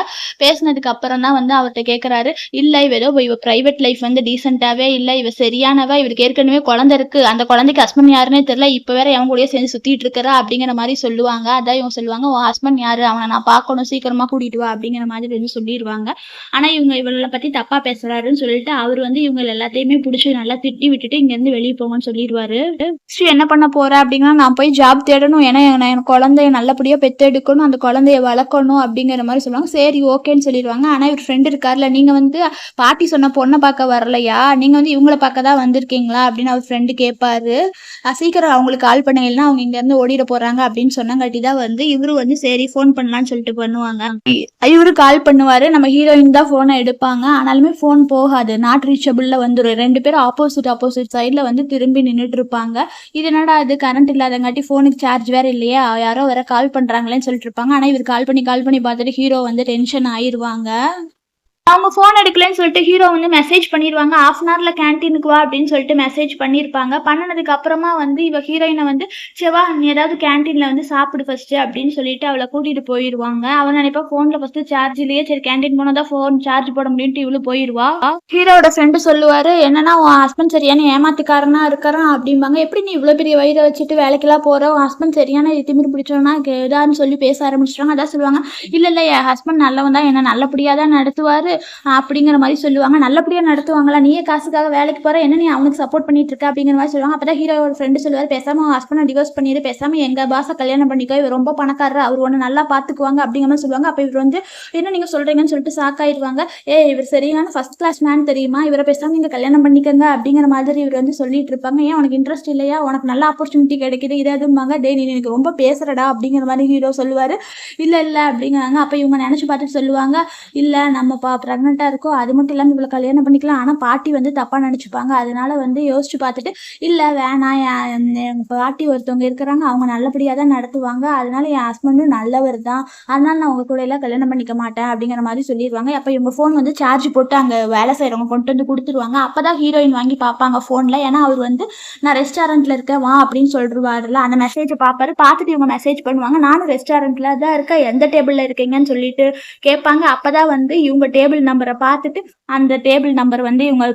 பேசினதுக்கு அப்புறம் தான் வந்து அவர்கிட்ட கேட்கறாரு, இல்ல இவ பிரைவேட் லைஃப் வந்து டீசென்டாவே இல்ல, இவ சரியானவ, இவருக்கு ஏற்கனவே குழந்தை இருக்கு, அந்த குழந்தைக்கு ஹஸ்பண்ட் யாருன்னே தெரியல, இப்ப வேற அவங்க கூட சேர்ந்து சுத்திட்டு இருக்கிறா அப்படிங்கிற மாதிரி சொல்லுவாங்க. அதான் இவங்க சொல்லுவாங்க, உன் ஹஸ்பண்ட் யாரு, அவனை நான் பார்க்கணும், சீக்கிரமா கூட்டிட்டு வா அப்படிங்கிற மாதிரி வந்து சொல்லிடுவாங்க. ஆனா இவங்க இவளை பத்தி தப்பா பேசுறாருன்னு சொல்லிட்டு அவர் வந்து இவங்க எல்லாத்தையுமே பிடிச்சி நல்லா திட்டி விட்டுட்டு இங்க இருந்து வெளியே போங்கன்னு சொல்லிடுவாரு. என்ன பண்ண போற அப்படின்னா, நான் போய் ஜாப் தேடணும், ஏன்னா என் குழந்தைய நல்லபடியா பெத்தெடுக்கணும், அந்த குழந்தைய வளர்க்கணும் அப்படிங்கிற மாதிரி சொல்லுவாங்க. சரி ஓகேன்னு சொல்லிடுவாங்க. ஆனா இவர் ஃப்ரெண்ட் இருக்காருல, நீங்க வந்து பாட்டி சொன்ன பொண்ணை பார்க்க வரலையா, நீங்க வந்து இவங்களை பார்க்க தான் வந்திருக்கீங்களா அப்படின்னு அவர் ஃப்ரெண்டு கேட்பாரு. சீக்கிரம் அவங்களுக்கு கால் பண்ணீங்கன்னா அவங்க இங்க இருந்து ஓடிட போறாங்க அப்படின்னு சொன்னங்காட்டி தான் வந்து இவரு வந்து சரி ஃபோன் பண்ணலான்னு சொல்லிட்டு பண்ணுவாங்க. இவரு கால் பண்ணுவாரு. நம்ம ஹீரோயின் தான் போனை எடுப்பாங்க. ஆனாலுமே போன் போகாது, நாட் ரீச்சபிள்ல வந்துடும். 2 பேரும் ஆப்போசிட் சைட்ல வந்து திரும்பி நின்றுட்டு இருப்பாங்க. இது என்னடா இது, கரண்ட் இல்லாதங்காட்டி போனுக்கு சார்ஜ் வேற இல்லையா, யாரோ வேற கால் பண்றாங்களேன்னு சொல்லிட்டு இருப்பாங்க. ஆனா இவர் கால் பண்ணி பார்த்துட்டு ஹீரோ வந்து டென்ஷன் ஆயிருவாங்க. அவங்க ஃபோன் எடுக்கலன்னு சொல்லிட்டு ஹீரோ வந்து மெசேஜ் பண்ணிடுவாங்க, 1/2 அன் ஹவர்ல கேன்டீனுக்கு வா அப்படின்னு சொல்லிட்டு மெசேஜ் பண்ணியிருப்பாங்க. பண்ணினதுக்கு அப்புறமா வந்து இவ ஹீரோயினை வந்து செவா நீ ஏதாவது கேன்டீன்ல வந்து சாப்பிடு ஃபர்ஸ்ட் அப்படின்னு சொல்லிட்டு அவளை கூட்டிட்டு போயிடுவாங்க. அவன் நினைப்பா ஃபோன்ல ஃபர்ஸ்ட் சார்ஜ் இல்லையே, சரி கேன்டீன் போனதான் ஃபோன் சார்ஜ் போட முடியும்ட்டு இவ்வளவு போயிடுவா. ஹீரோட ஃப்ரெண்டு சொல்லுவாரு, என்னன்னா உன் ஹஸ்பண்ட் சரியான ஏமாத்துக்காரனா இருக்கிறான் அப்படிம்பாங்க. எப்படி நீ இவ்வளவு பெரிய வயிறை வச்சுட்டு வேலைக்கெல்லாம் போற, உன் ஹஸ்பண்ட் சரியான திமிர் பிடிச்சோன்னா ஏதான்னு சொல்லி பேச ஆரம்பிச்சிட்டாங்க. அதான் சொல்லுவாங்க, இல்ல என் ஹஸ்பண்ட் நல்லவன் தான், என்ன நல்லபடியா தான் நடத்துவாரு, அப்படிங்கிற மாதிரி சொல்லுவாங்க. நல்லபடியா நடத்துவாங்களா, நீயே காசுக்காக வேலைக்கு போற, என்ன நீ அவனுக்கு சப்போர்ட் பண்ணிட்டு இருக்க அப்படிங்கிற மாதிரி சொல்லுவாங்க. அப்பதான் ஹீரோவோட ஃப்ரெண்டு சொல்லுவாரு, பேசாம உன் ஹஸ்பண்டை டிவோர்ஸ் பண்ணிடு, பேசாம எங்க பாஸை கல்யாணம் பண்ணிக்கோ, இவர் ரொம்ப பணக்காரரு, அவர் ஒன்று நல்லா பாத்துக்குவாங்க அப்படிங்கிற மாதிரி சொல்லுவாங்க. அப்ப இவர் வந்து என்ன நீங்க சொல்றீங்கன்னு சொல்லிட்டு ஷாக்காயிருவாங்க. இவர் சரியான ஃபர்ஸ்ட் கிளாஸ் மேன் தெரியுமா, இவரை பேசாம நீங்க கல்யாணம் பண்ணிக்கங்க அப்படிங்கிற மாதிரி இவர் வந்து சொல்லிட்டு இருப்பாங்க. ஏன் உனக்கு இன்ட்ரெஸ்ட் இல்லையா, உனக்கு நல்ல ஆப்பர்ச்சுனிட்டி கிடைக்குது இது அதுமாங்க, டே நீ எனக்கு ரொம்ப பேசுறடா அப்படிங்கிற மாதிரி ஹீரோ சொல்லுவாரு. இல்ல இல்ல அப்படிங்கிறாங்க. அப்ப இவங்க நினைச்சு பார்த்துட்டு சொல்லுவாங்க, இல்ல நம்ம பிரெக்னெண்டா இருக்கோம், அது மட்டும் இல்லாம இவ்வளவு கல்யாணம் பண்ணிக்கலாம், ஆனா பாட்டி வந்து தப்பா நினைச்சுப்பாங்க, அதனால வந்து யோசிச்சு பார்த்துட்டு இல்ல வேணாம், என் பாட்டி ஒருத்தவங்க இருக்கிறாங்க, அவங்க நல்லபடியா தான் நடத்துவாங்க, அதனால என் ஹஸ்பண்டும் நல்லவர் தான், அதனால நான் உங்க கூட எல்லாம் கல்யாணம் பண்ணிக்க மாட்டேன் அப்படிங்கிற மாதிரி சொல்லிடுவாங்க. அப்ப இவங்க போன் வந்து சார்ஜ் போட்டு அங்க வேலை செய்யறவங்க கொண்டு வந்து கொடுத்துருவாங்க. அப்பதான் ஹீரோயின் வாங்கி பார்ப்பாங்க போன்ல. ஏன்னா அவர் வந்து நான் ரெஸ்டாரண்ட்ல இருக்கேன் வா அப்படின்னு சொல்லிடுவாருல, அந்த மெசேஜை பார்ப்பாரு. பார்த்துட்டு இவங்க மெசேஜ் பண்ணுவாங்க, நானும் ரெஸ்டாரண்ட்ல தான் இருக்கேன், எந்த டேபிள்ல இருக்கீங்கன்னு சொல்லிட்டு கேட்பாங்க. அப்பதான் வந்து இவங்க டேபிள் நம்பரை பார்த்துட்டு அந்த டேபிள் நம்பர் வந்து இவங்க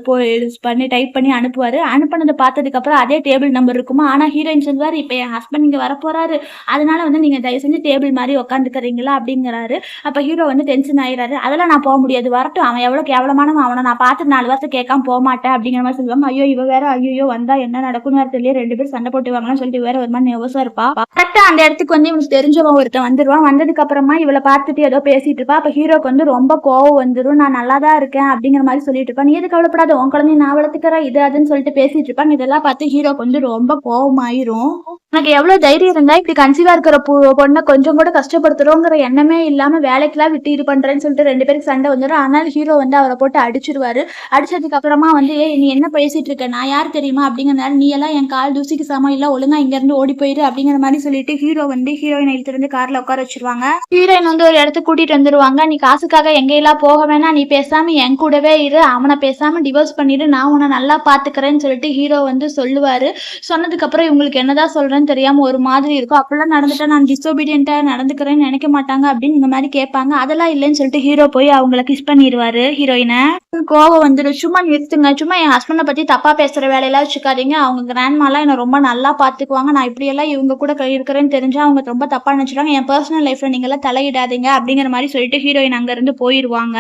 பண்ணி டைப் பண்ணி அனுப்புவாரு. அனுப்பினதை பார்த்ததுக்கு அப்புறம் அதே டேபிள் நம்பர் இருக்குமா, ஆனா ஹீரோயின் சொல்லுவாரு, இப்ப என் ஹஸ்பண்ட் இங்க வர போறாரு, அதனால வந்து நீங்க தயவு செஞ்சு டேபிள் மாதிரி உட்காந்துக்கிறீங்களா அப்படிங்கிறாரு. அப்ப ஹீரோ வந்து டென்ஷன் ஆயிடுறாரு. அதெல்லாம் நான் போக முடியாது, வரட்டும், அவன் எவ்வளவு கேவலமானவன், அவனை நான் பார்த்து 4 வருஷம் கேட்காம போக மாட்டேன் அப்படிங்கிற மாதிரி சொல்லுவாங்க. ஐயோ இவ வேற, ஐயோ வந்தா என்ன நடக்கும்னு வேற தெரியல, 2 பேரும் சண்டை போட்டுவாங்கன்னு சொல்லிட்டு வேற ஒரு மாதிரி நெவசா இருப்பா. கரெக்டா அந்த இடத்துக்கு வந்து இவனுக்கு தெரிஞ்சவன் ஒருத்தன் வந்துருவான். வந்ததுக்கு அப்புறமா இவளை பார்த்துட்டு ஏதோ பேசிட்டு இருப்பா. அப்ப ஹீரோக்கு வந்து ரொம்ப கோவம் வந்துடும். நான் நல்லா தான் இருக்கேன் அப்படிங்கிற மாதிரி சொல்லிட்டு இருப்பான். நீ எது கவலைப்படாத, உன் குழந்தைய நான் வளர்த்துக்கிறேன் இது அதுன்னு சொல்லிட்டு பேசிட்டு இருப்பாங்க. இதெல்லாம் பார்த்து ஹீரோக்கு வந்து ரொம்ப கோவமாயிரும். எனக்கு எவ்வளவு தைரியம் இருந்தா இப்படி கன்சீவா இருக்கிற பொண்ணை கொஞ்சம் கூட கஷ்டப்படுத்துறோங்கிற எண்ணமே இல்லாம வேலைக்கெல்லாம் விட்டு இது பண்றேன்னு சொல்லிட்டு 2 பேருக்கு சண்டை வந்துடும். ஆனால் ஹீரோ வந்து அவரை போட்டு அடிச்சிருவாரு. அடிச்சதுக்கு அப்புறமா வந்து நீ என்ன பேசிட்டு இருக்க, நான் யார் தெரியுமா அப்படிங்கிறனால, நீ எல்லாம் என் கால் தூசிக்கு சமம் இல்ல, ஒழுங்கா இங்க இருந்து ஓடி போயிரு அப்படிங்கிற மாதிரி சொல்லிட்டு ஹீரோ வந்து ஹீரோயினை இழுத்துட்டு கார்ல உட்கார வச்சிருவாங்க. ஹீரோயின் வந்து ஒரு இடத்துக்கு கூட்டிட்டு வந்துருவாங்க. நீ காசுக்காக எங்கெல்லாம் போக வேணாம், நீ பேசாம என் கூடவே இரு, அவனை பேசாம டிவோர்ஸ் பண்ணிடு, நான் உன்னை நல்லா பாத்துக்கிறேன்னு சொல்லிட்டு ஹீரோ வந்து சொல்லுவாரு. சொன்னதுக்கு அப்புறம் இவங்களுக்கு என்னதான் சொல்றேன்னு தெரியாம ஒரு மாதிரி இருக்கும். அப்பெல்லாம் நடந்துட்டா நான் டிசோபீடியன்ட்டா நடந்துக்கிறேன்னு நினைக்க மாட்டாங்க அப்படின்னு இந்த மாதிரி கேட்பாங்க. அதெல்லாம் இல்லைன்னு சொல்லிட்டு ஹீரோ போய் அவங்கள கிஸ் பண்ணிடுவாரு ஹீரோயினை. கோவம் வந்துடும். சும்மா நிறுத்துங்க, சும்மா என் ஹஸ்பண்டை பத்தி தப்பா பேசுற வேலையெல்லாம் வச்சுக்காதீங்க, அவங்க கிராண்ட்மாலாம் என்னை ரொம்ப நல்லா பாத்துக்குவாங்க, நான் இப்படி எல்லாம் இவங்க கூட இருக்கிறேன்னு தெரிஞ்சா அவங்க ரொம்ப தப்பா நினைச்சிருவாங்க, என் பர்சனல் லைஃப்ல நீங்க எல்லாம் தலையிடாதீங்க அப்படிங்கிற மாதிரி சொல்லிட்டு ஹீரோயின் அங்க இருந்து போயிருவாங்க.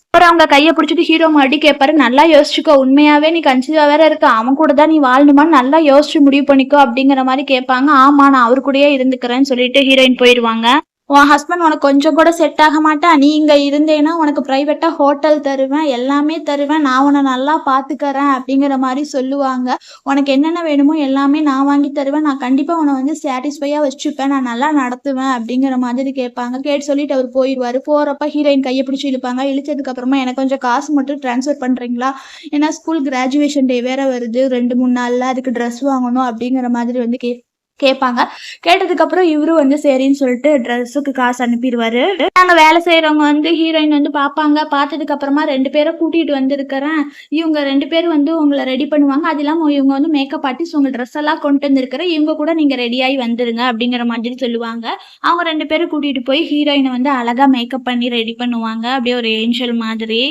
அப்புறம் அவங்க கையை பிடிச்சிட்டு ஹீரோ மறுபடியும் கேட்பாரு, நல்லா யோசிச்சுக்கோ, உண்மையாவே நீ கன்சீவா வேற இருக்க, அவன் கூட தான் நீ வாழணுமான்னு நல்லா யோசிச்சு முடிவு பண்ணிக்கோ அப்படிங்கிற மாதிரி கேட்பாங்க. ஆமா நான் அவரு கூடயே இருந்துக்கிறேன்னு சொல்லிட்டு ஹீரோயின் போயிடுவாங்க. உன் ஹஸ்பண்ட் உனக்கு கொஞ்சம் கூட செட் ஆக மாட்டா, நீ இங்க இருந்தேன்னா உனக்கு பிரைவேட்டா ஹோட்டல் தருவேன், எல்லாமே தருவேன், நான் உன்னை நல்லா பாத்துக்கறேன் அப்படிங்கிற மாதிரி சொல்லுவாங்க. உனக்கு என்னென்ன வேணுமோ எல்லாமே நான் வாங்கி தருவேன், நான் கண்டிப்பா உன்னை வந்து சாட்டிஸ்ஃபையா வச்சுப்பேன், நான் நல்லா நடத்துவேன் அப்படிங்கிற மாதிரி கேட்பாங்க. கேட்டு சொல்லிட்டு அவர் போயிடுவாரு. போறப்ப ஹீரோயின் கையை பிடிச்சி இழுப்பாங்க. இழுச்சதுக்கு அப்புறமா எனக்கு கொஞ்சம் காசு மட்டும் டிரான்ஸ்ஃபர் பண்றீங்களா, ஏன்னா ஸ்கூல் கிராஜுவேஷன் டே வேற வருது 2-3 நாள்ல, அதுக்கு ட்ரெஸ் வாங்கணும் அப்படிங்கிற மாதிரி வந்து கேட்பாங்க. கேட்டதுக்கு அப்புறம் இவரும் வந்து சரின்னு சொல்லிட்டு ட்ரெஸ்ஸுக்கு காசு அனுப்பிடுவாரு. நாங்க வேலை செய்யறவங்க வந்து ஹீரோயின் வந்து பார்ப்பாங்க. பார்த்ததுக்கு அப்புறமா 2 பேரை கூட்டிட்டு வந்திருக்கிறேன், இவங்க 2 பேரும் வந்து உங்களை ரெடி பண்ணுவாங்க, அது இல்லாம இவங்க வந்து மேக்கப் ஆர்டிஸ்ட், உங்க ட்ரெஸ் எல்லாம் கொண்டு வந்திருக்கிறேன், இவங்க கூட நீங்க ரெடியாகி வந்துருங்க அப்படிங்கிற மாதிரி சொல்லுவாங்க. அவங்க 2 பேரும் கூட்டிட்டு போய் ஹீரோயினை வந்து அழகா மேக்கப் பண்ணி ரெடி பண்ணுவாங்க, அப்படியே ஒரு ஏஞ்சல் மாதிரி.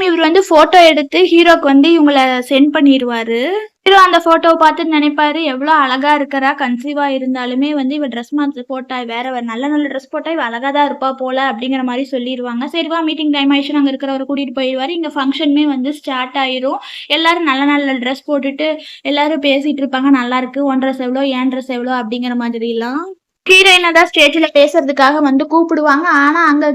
இவர் வந்து போட்டோ எடுத்து ஹீரோக்கு வந்து இவங்களை சென்ட் பண்ணிடுவாரு. ஹீரோ அந்த போட்டோவை பார்த்துட்டு நினைப்பாரு, எவ்வளவு அழகா இருக்கிறா, கன்சீவா இருந்தாலுமே வந்து இவ ட்ரெஸ் மாத்தி போட்டா, வேற நல்ல நல்ல ட்ரெஸ் போட்டா இவ அழகா தான் இருப்பா போல அப்படிங்கிற மாதிரி சொல்லிடுவாங்க. சரிவா மீட்டிங் டைம் ஆயிடுச்சு, அங்க இருக்கிறவரை கூட்டிட்டு போயிடுவாரு. இங்க ஃபங்க்ஷனுமே வந்து ஸ்டார்ட் ஆயிரும். எல்லாரும் நல்ல நல்ல ட்ரெஸ் போட்டுட்டு எல்லாரும் பேசிட்டு இருப்பாங்க, நல்லா இருக்கு, உன் ட்ரெஸ் எவ்வளோ, என் ட்ரெஸ் எவ்வளோ அப்படிங்கிற மாதிரி எல்லாம். ஹீரோயினை தான் ஸ்டேஜ்ல பேசுறதுக்காக வந்து கூப்பிடுவாங்க. ஆனா அங்க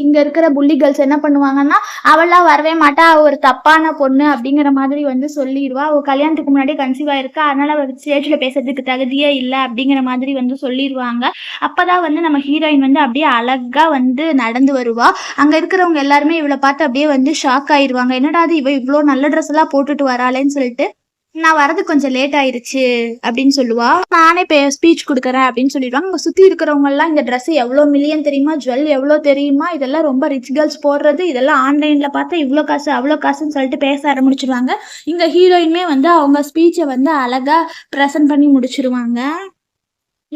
இங்க இருக்கிற புள்ளி கேர்ள்ஸ் என்ன பண்ணுவாங்கன்னா, அவள்லாம் வரவே மாட்டா, அவ ஒரு தப்பான பொண்ணு அப்படிங்கிற மாதிரி வந்து சொல்லிடுவா. அவ கல்யாணத்துக்கு முன்னாடி கன்சீவா இருக்கா, அதனால அவ ஸ்டேஜ்ல பேசுறதுக்கு தகுதியே இல்லை அப்படிங்கிற மாதிரி வந்து சொல்லிடுவாங்க. அப்பதான் வந்து நம்ம ஹீரோயின் வந்து அப்படியே அழகா வந்து நடந்து வருவா. அங்க இருக்கிறவங்க எல்லாருமே இவளை பார்த்து அப்படியே வந்து ஷாக் ஆயிடுவாங்க, என்னடா அது இவ இவ்வளோ நல்ல ட்ரெஸ் எல்லாம் போட்டுட்டு வராளேன்னு சொல்லிட்டு. நான் வரது கொஞ்சம் லேட் ஆயிருச்சு அப்படின்னு சொல்லுவா. நானே ஸ்பீச் கொடுக்குறேன் அப்படின்னு சொல்லிடுவாங்க. அங்க சுத்தி இருக்கிறவங்க எல்லாம் இந்த ட்ரெஸ் எவ்வளவு மில்லியன் தெரியுமா, ஜுவல் எவ்வளவு தெரியுமா, இதெல்லாம் ரொம்ப ரிச் கேர்ள்ஸ் போடுறது, இதெல்லாம் ஆன்லைன்ல பார்த்தா இவ்வளோ காசு அவ்வளோ காசுன்னு சொல்லிட்டு பேச ஆரம்பிச்சிருவாங்க. இங்க ஹீரோயினுமே வந்து அவங்க ஸ்பீச்சை வந்து அழகா ப்ரெசென்ட் பண்ணி முடிச்சிருவாங்க.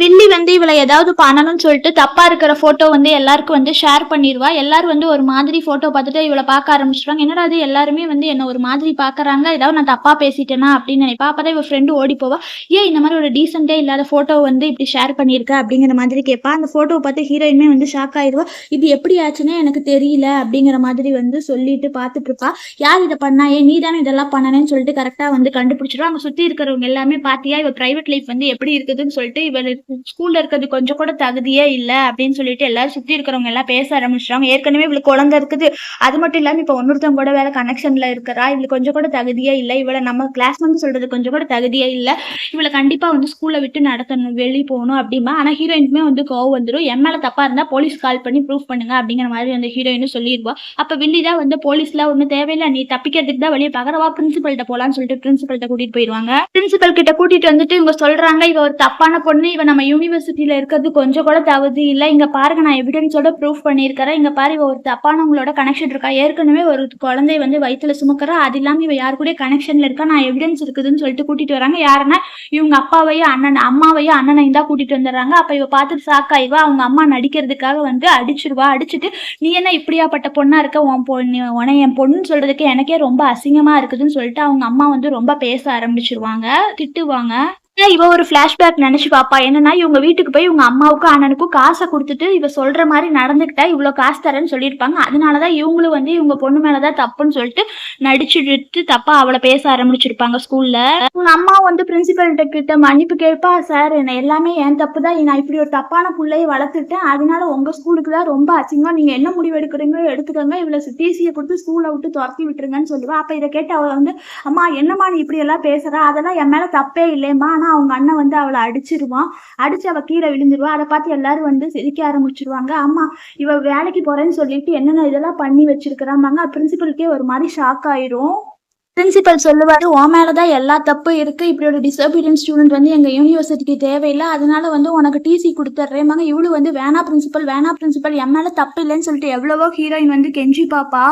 வில்லி வந்து இவள ஏதாவது பண்ணணும்னு சொல்லிட்டு தப்பா இருக்கிற போட்டோ வந்து எல்லாருக்கும் வந்து ஷேர் பண்ணிருவா. எல்லாரும் வந்து ஒரு மாதிரி போட்டோ பார்த்துட்டு இவள பார்க்க ஆரம்பிச்சுருவாங்க. என்னடா இது எல்லாருமே வந்து என்ன ஒரு மாதிரி பார்க்கறாங்க. ஏதாவது நான் தப்பா பேசிட்டேனா அப்படின்னு நினைப்பா. அப்பதான் இவ ஃப்ரெண்டு ஓடி போவா. ஏன் இந்த மாதிரி ஒரு டீசென்ட்டே இல்லாத போட்டோ வந்து இப்படி ஷேர் பண்ணியிருக்க அப்படிங்கிற மாதிரி கேட்பா. அந்த போட்டோவை பார்த்து ஹீரோயினுமே வந்து ஷாக் ஆயிருவா. இது எப்படி ஆச்சுன்னே எனக்கு தெரியல அப்படிங்கிற மாதிரி வந்து சொல்லிட்டு பார்த்துட்டு இருப்பா. யார் இதை பண்ணா? ஏன் நீ தானே இதெல்லாம் பண்ணனேன்னு சொல்லிட்டு கரெக்டா வந்து கண்டுபிடிச்சிருவா. அங்க சுத்தி இருக்கிறவங்க எல்லாமே பாத்தியா இவ பிரைவேட் லைஃப் வந்து எப்படி இருக்குதுன்னு சொல்லிட்டு இவ ஸ்கூல்ல இருக்கிறது கொஞ்சம் கூட தகுதியே இல்ல அப்படின்னு சொல்லிட்டு எல்லாரும் சுத்தி இருக்கிறவங்க எல்லாம் பேச ஆரம்பிச்சிட்டாங்க. ஏற்கனவே இவளுக்கு குழந்தை இருக்குது. அது மட்டும் இல்லாம இப்ப இன்னொருத்தவங்க கூட வேற கனெக்ஷன்ல இருக்கிறா. இவளுக்கு கொஞ்சம் கூட தகுதியே இல்ல. இவளை நம்ம கிளாஸ் வந்து சொல்றது கொஞ்சம் கூட தகுதியே இல்ல. இவளை கண்டிப்பா வந்து ஸ்கூல்ல விட்டு நடத்தணும், வெளியே போகணும் அப்படிமா. ஆனா ஹீரோயினுக்குமே வந்து கோவம் வந்துடும். என் மேல தப்பா இருந்தா போலீஸ் கால் பண்ணி ப்ரூஃப் பண்ணுங்க அப்படிங்கிற மாதிரி அந்த ஹீரோயினும் சொல்லிடுவா. அப்ப வில்லி தான் வந்து போலீஸ்லாம் ஒன்றும் தேவையில்லை, நீ தப்பிக்கிறதுக்கு தான் வெளியே பாக்குறவா, பிரின்சிபல்கிட்ட போலான்னு சொல்லிட்டு பிரின்சிபல்கிட்ட கூட்டிட்டு போயிடுவாங்க. பிரின்சிபல் கிட்ட கூட்டிட்டு வந்துட்டு இவங்க சொல்றாங்க இவ ஒரு தப்பான பொண்ணு, இவ நம்ம யூனிவர்சிட்டியில இருக்கிறது கொஞ்சம் கூட தகுதி இல்ல. இங்க பாருங்க நான் எவிடன்ஸோட ப்ரூஃப் பண்ணியிருக்கிறேன். இங்க பாரு இவ ஒரு தப்பானவங்களோட கனெக்ஷன் இருக்கா. ஏற்கனவே ஒரு குழந்தை வந்து வயிற்றுல சுமக்கிறா. அது இல்லாம இவ யாரு கூட கனெக்ஷன்ல இருக்கா. நான் எவிடன்ஸ் இருக்குதுன்னு சொல்லிட்டு கூட்டிட்டு வராங்க. யாருன்னா இவங்க அப்பாவையும் அம்மாவையும் அண்ணனையும் தான் கூட்டிட்டு வந்துடுறாங்க. அப்ப இவ பார்த்துட்டு சாக்காயிவா. அவங்க அம்மா நடிக்கிறதுக்காக வந்து அடிச்சிருவா. அடிச்சுட்டு நீ என்ன இப்படியாப்பட்ட பொண்ணா இருக்க, உன் பொண்ணு உன என் பொண்ணுன்னு சொல்றதுக்கு எனக்கே ரொம்ப அசிங்கமா இருக்குதுன்னு சொல்லிட்டு அவங்க அம்மா வந்து ரொம்ப பேச ஆரம்பிச்சிருவாங்க, திட்டுவாங்க. இவ ஒரு ஃபிளாஷ்பேக் நினைச்சு பாப்பா. என்னன்னா இவங்க வீட்டுக்கு போய் இவங்க அம்மாவுக்கும் அண்ணனுக்கும் காசை கொடுத்துட்டு இவ சொல்ற மாதிரி நடந்துக்கிட்டா இவ்வளவு காசு தரேன்னு சொல்லியிருப்பாங்க. அதனாலதான் இவங்களும் வந்து இவங்க பொண்ணு மேலதான் தப்புன்னு சொல்லிட்டு நடிச்சுட்டு தப்பா அவளை பேச ஆரம்பிச்சிருப்பாங்க ஸ்கூல்ல. உங்க அம்மா வந்து பிரின்சிபல் கிட்ட மன்னிப்பு கேட்பா. சார் என்ன எல்லாமே என் தப்பு தான், நான் இப்படி ஒரு தப்பான பிள்ளையை வளர்த்துட்டேன், அதனால உங்க ஸ்கூலுக்கு தான் ரொம்ப அசிங்கம், நீங்க என்ன முடிவு எடுக்கிறீங்களோ எடுத்துக்கோங்க, இவளை டிசியை கொடுத்து ஸ்கூலை விட்டு துரத்தி விட்டுருங்கன்னு சொல்லுவா. அப்ப இதை கேட்டு அவ வந்து அம்மா என்னம்மா நீ இப்படி எல்லாம் பேசுறா, அதெல்லாம் என் மேல தப்பே இல்லையம்மா. அவங்க அண்ணன் வந்து அவளை அடிச்சிருவான். அடிச்சு அவ கீழே விழுந்துருவா. அதை பார்த்து எல்லாரும் வந்து சிரிக்க ஆரம்பிச்சிருவாங்க. அம்மா இவ வேலைக்கு போறேன்னு சொல்லிட்டு என்னென்ன இதெல்லாம் பண்ணி வச்சிருக்கிறாங்க. பிரின்சிபலுக்கே ஒரு மாதிரி ஷாக் ஆயிரும். பிரின்சிபல் சொல்லுவாரு, உன் மேலதான் எல்லா தப்பு இருக்கு, இப்படி ஒரு டிசபிலியன்ட் ஸ்டூடெண்ட் வந்து எங்க யூனிவர்சிட்டிக்கு தேவையில்லை, அதனால வந்து உனக்கு டிசி கொடுத்துட்றேன். இவளு வந்து வேணா பிரின்சிபல் என் மேல தப்பு இல்லைன்னு சொல்லிட்டு எவ்வளவோ ஹீரோயின் வந்து கெஞ்சி பாப்பா.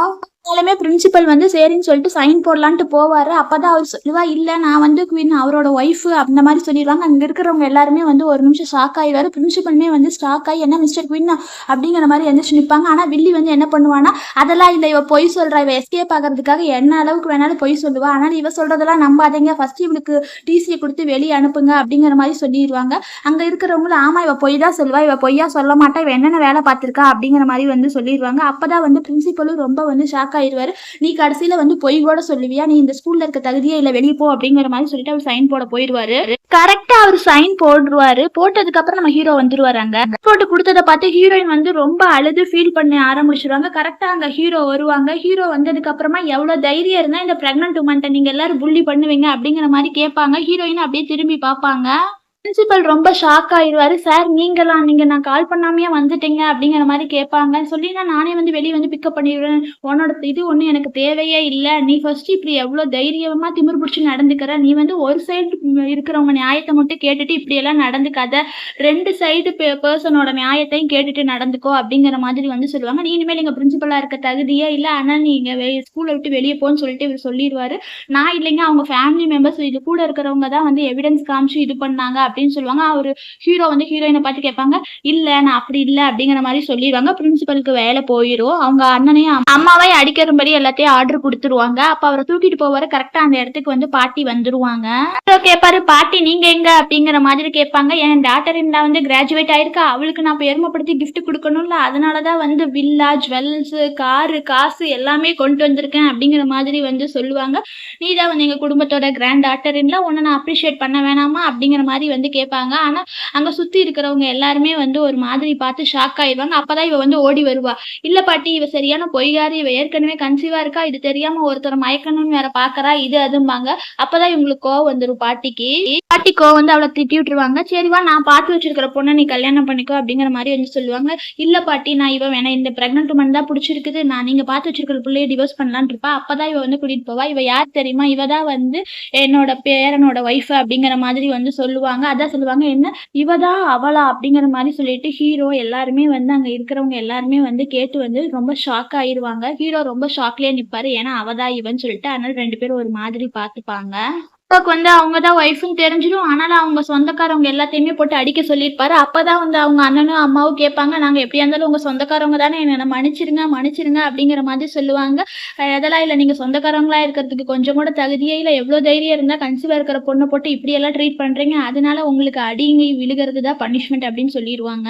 பிரின்சிபல் வந்து சரின்னு சொல்லிட்டு சைன் போடலான்ட்டு போவாரு. அப்பதான் அவர் சொல்லுவா, இல்ல நான் வந்து குவீன் அவரோட ஒய்ஃப் அந்த மாதிரி சொல்லிடுவாங்க. அங்க இருக்கிறவங்க எல்லாருமே வந்து ஒரு நிமிஷம் ஷாக் ஆயிடுவாரு. பிரின்சிபலுமே வந்து ஷாக் ஆகி என்ன மிஸ்டர் குவீன் அப்படிங்கிற மாதிரி எந்திரிச்சு நிற்பாங்க. ஆனா வில்லி வந்து என்ன பண்ணுவானா, அதெல்லாம் இல்ல இவ பொய் சொல்றா, இவ எஸ்கேப் ஆகிறதுக்காக என்ன அளவுக்கு வேணாலும் பொய் சொல்லுவா. ஆனால் இவ சொல்றதெல்லாம் நம்பாதீங்க, ஃபர்ஸ்ட் இவளுக்கு டிசியை கொடுத்து வெளியே அனுப்புங்க அப்படிங்கிற மாதிரி சொல்லிடுவாங்க. அங்க இருக்கிறவங்களும் ஆமா இவ பொய் தான் சொல்லுவா, இவ பொய்யா சொல்ல மாட்டா, இவ என்னென்ன வேலை பார்த்திருக்கா அப்படிங்கிற மாதிரி வந்து சொல்லிடுவாங்க. அப்பதான் வந்து பிரின்சிபலும் ரொம்ப வந்து ஷாக் ஆயிடுவாரு. நீ கடைசியில வந்து பொய் கூட சொல்லுவியா, நீ இந்த ஸ்கூல்ல இருக்க தகுதியே இல்ல, வெளியே போ அப்படிங்கிற மாதிரி சொல்லிட்டு அவர் சைன் போட போயிடுவாரு. கரெக்டா அவர் சைன் போடுவாரு. போட்டதுக்கு அப்புறம் நம்ம ஹீரோ வந்துருவாரு. அங்க போட்டு கொடுத்ததை பார்த்து ஹீரோயின் வந்து ரொம்ப அழுது ஃபீல் பண்ண ஆரம்பிச்சிருவாங்க. கரெக்டா அங்க ஹீரோ வருவாங்க. ஹீரோ வந்ததுக்கு அப்புறமா எவ்வளவு தைரியம் இருந்தா இந்த பிரெக்னன்ட் உமன்ட்ட நீங்க எல்லாரும் புள்ளி பண்ணுவீங்க அப்படிங்கிற மாதிரி கேட்பாங்க. ஹீரோயின் அப்படியே திரும்பி பார்ப்பாங்க. பிரின்சிபல் ரொம்ப ஷாக் ஆயிடுவாரு. சார் நீங்க நான் கால் பண்ணாமையே வந்துட்டீங்க அப்படிங்கிற மாதிரி கேட்பாங்க. சொல்லி நானே வந்து வெளியே வந்து பிக்கப் பண்ணிடுவேன், உன்னோட இது ஒன்றும் எனக்கு தேவையே இல்லை, நீ ஃபர்ஸ்ட் இப்படி எவ்வளோ தைரியமா திமிர் பிடிச்சி நடந்துக்கிற, நீ வந்து ஒரு சைடு இருக்கிறவங்க நியாயத்தை மட்டும் கேட்டுட்டு இப்படி எல்லாம் நடந்துக்காத, ரெண்டு சைடு பர்சனோட நியாயத்தையும் கேட்டுட்டு நடந்துக்கோ அப்படிங்கிற மாதிரி வந்து சொல்லுவாங்க. நீ இனிமேல் எங்க பிரின்சிபலா இருக்க தகுதியே இல்லை, ஆனால் நீங்க ஸ்கூலை விட்டு வெளியே போன்னு சொல்லிட்டு இவர் சொல்லிடுவாரு. நான் இல்லைங்க, அவங்க ஃபேமிலி மெம்பர்ஸ் இது கூட இருக்கிறவங்க தான் வந்து எவிடன்ஸ் காமிச்சு இது பண்ணாங்க அப்படின்னு சொல்லுவாங்க. அவரு ஹீரோ வந்து ஹீரோயினை பார்த்து கேட்பாங்க, இல்ல நான் அப்படி இல்ல அப்படிங்கிற மாதிரி சொல்லிடுவாங்க. பிரின்சிபலுக்கு வேலை போயிடும். அவங்க அண்ணனையும் அம்மாவை அடிக்கிறபடி எல்லாத்தையும் ஆர்டர் கொடுத்துருவாங்க. அப்ப அவரை தூக்கிட்டு போவாரு. கரெக்டா அந்த இடத்துக்கு வந்து பாட்டி வந்துருவாங்க. கேட்பாரு, பாட்டி நீங்க எங்க அப்படிங்கிற மாதிரி கேட்பாங்க. என் டாட்டர் வந்து கிராஜுவேட் ஆயிருக்கா, அவளுக்கு நான் பெருமைப்படுத்தி கிஃப்ட் கொடுக்கணும்ல, அதனாலதான் வந்து வில்லா, ஜுவல்ஸ், காரு, காசு எல்லாமே கொண்டு வந்திருக்கேன் அப்படிங்கிற மாதிரி வந்து சொல்லுவாங்க. நீதான் வந்து எங்க குடும்பத்தோட கிராண்ட் டாட்டர் இல்ல, உன்னை நான் அப்ரிஷியேட் பண்ண வேணாமா அப்படிங்கிற மாதிரி வந்து கேட்பாங்க. ஆனா அங்க சுத்தி இருக்கிறவங்க எல்லாருமே வந்து ஒரு மாதிரி பார்த்து ஷாக் ஆயிடுவாங்க. அப்பதான் இவ வந்து ஓடி வருவா. இல்ல பாட்டி இவ சரியான பொய்காரி, இவ ஏற்கனவே கன்சீவா இருக்கா, இது தெரியாம ஒருத்தர் மயக்கணும்னு வேற பாக்குறா, இது அதும்பாங்க. அப்பதான் இவங்களுக்கு கோவம் வந்துடும் பாட்டிக்கு. பாட்டி கோவம் வந்து அவளை திட்டி விட்டுருவாங்க. சரிவா நான் பார்த்து வச்சிருக்கிற பொண்ணை நீ கல்யாணம் பண்ணிக்கோ அப்படிங்கிற மாதிரி வந்து சொல்லுவாங்க. இல்ல பாட்டி நான் இவ வேணா, இந்த பிரெக்னன்ட் உமன் தான் பிடிச்சிருக்குது, நான் நீங்க பார்த்து வச்சிருக்கிற பிள்ளைய டிவோர்ஸ் பண்ணலான் இருப்பா. அப்பதான் இவ வந்து கூட்டிட்டு போவா. இவ யார் தெரியுமா, இவதான் வந்து என்னோட பேரனோட ஒய்ஃப் அப்படிங்கிற மாதிரி வந்து சொல்லுவாங்க. அதான் சொல்லுவாங்க, என்ன இவதான் அவளா அப்படிங்கிற மாதிரி சொல்லிட்டு ஹீரோ எல்லாருமே வந்து அங்க இருக்கிறவங்க எல்லாருமே வந்து கேட்டு வந்து ரொம்ப ஷாக் ஆயிருவாங்க. ஹீரோ ரொம்ப ஷாக்லயே நிப்பாரு, ஏன்னா அவதான் இவன் சொல்லிட்டு. அதனால ரெண்டு பேரும் ஒரு மாதிரி பார்த்துப்பாங்க. அப்பாவுக்கு வந்து அவங்க தான் ஒய்ஃப்ன்னு தெரிஞ்சிடும். ஆனாலும் அவங்க சொந்தக்காரவங்க எல்லாத்தையுமே போட்டு அடிக்க சொல்லியிருப்பாரு. அப்பதான் வந்து அவங்க அண்ணனும், அம்மாவும் கேட்பாங்க. "நாங்க எப்படியா இருந்தாலும் உங்க சொந்தக்காரவங்க தானே, என்ன மன்னிச்சிடுங்க, மன்னிச்சிடுங்க" அப்படிங்கிற மாதிரி சொல்லுவாங்க. அதெல்லாம் இல்ல, நீங்க சொந்தக்காரவங்களா இருக்கிறதுக்கு கொஞ்சம் கூட தகுதியே இல்ல. எவ்ளோ தைரியம் இருந்தா கன்சீவா இருக்கிற பொண்ண போட்டு இப்படியெல்லாம் ட்ரீட் பண்றீங்க. அதனால உங்களுக்கு அடி விழுகிறது தான் பனிஷ்மென்ட் அப்படின்னு சொல்லிருவாங்க.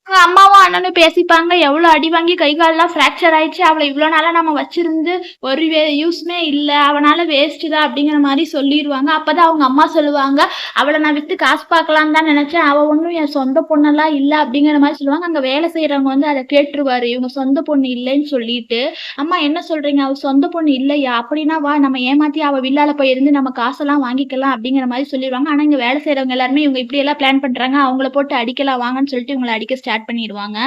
அவங்க அம்மாவும் அண்ணனும் பேசிப்பாங்க. எவ்வளோ அடி வாங்கி கை கால்லாம் ஃப்ராக்சர் ஆயிடுச்சு. அவள இவ்வளோ நாளா நம்ம வச்சிருந்து ஒரு யூஸுமே இல்ல. அவனால வேஸ்ட்டு தான் அப்படிங்கிற மாரி சொல்லிருவாங்க. அப்பதான் அவங்க அம்மா சொல்லுவாங்க, "அவள நான் வித்து காசு பார்க்கலான்னு தான் நெனச்சேன். அவ ஒண்ணும் என் சொந்த பொண்ணெல்லாம் இல்ல" அப்படிங்கிற மாரி சொல்லுவாங்க. அங்க வேலை செய்றவங்க வந்து அத கேட்டுருவாரு. இவங்க சொந்த பொண்ணு இல்லைன்னு சொல்லிட்டு, "அம்மா என்ன சொல்றீங்க? அவ சொந்த பொண்ணு இல்லையா? அப்படின்னா வா நம்ம ஏமாத்தி அவ வில்லால போய் இருந்து நம்ம காசெல்லாம் வாங்கிக்கலாம்" அப்படிங்கிற மாரி சொல்லிருவாங்க. ஆனா இங்க வேலை செய்றவங்க எல்லாருமே இவங்க இப்படியெல்லாம் பிளான் பண்றாங்க. அவங்கள போட்டு அடிக்கலாம் வாங்கன்னு சொல்லிட்டு இவங்கள அடிக்க ஸ்டார்ட் பண்ணிருவாங்க.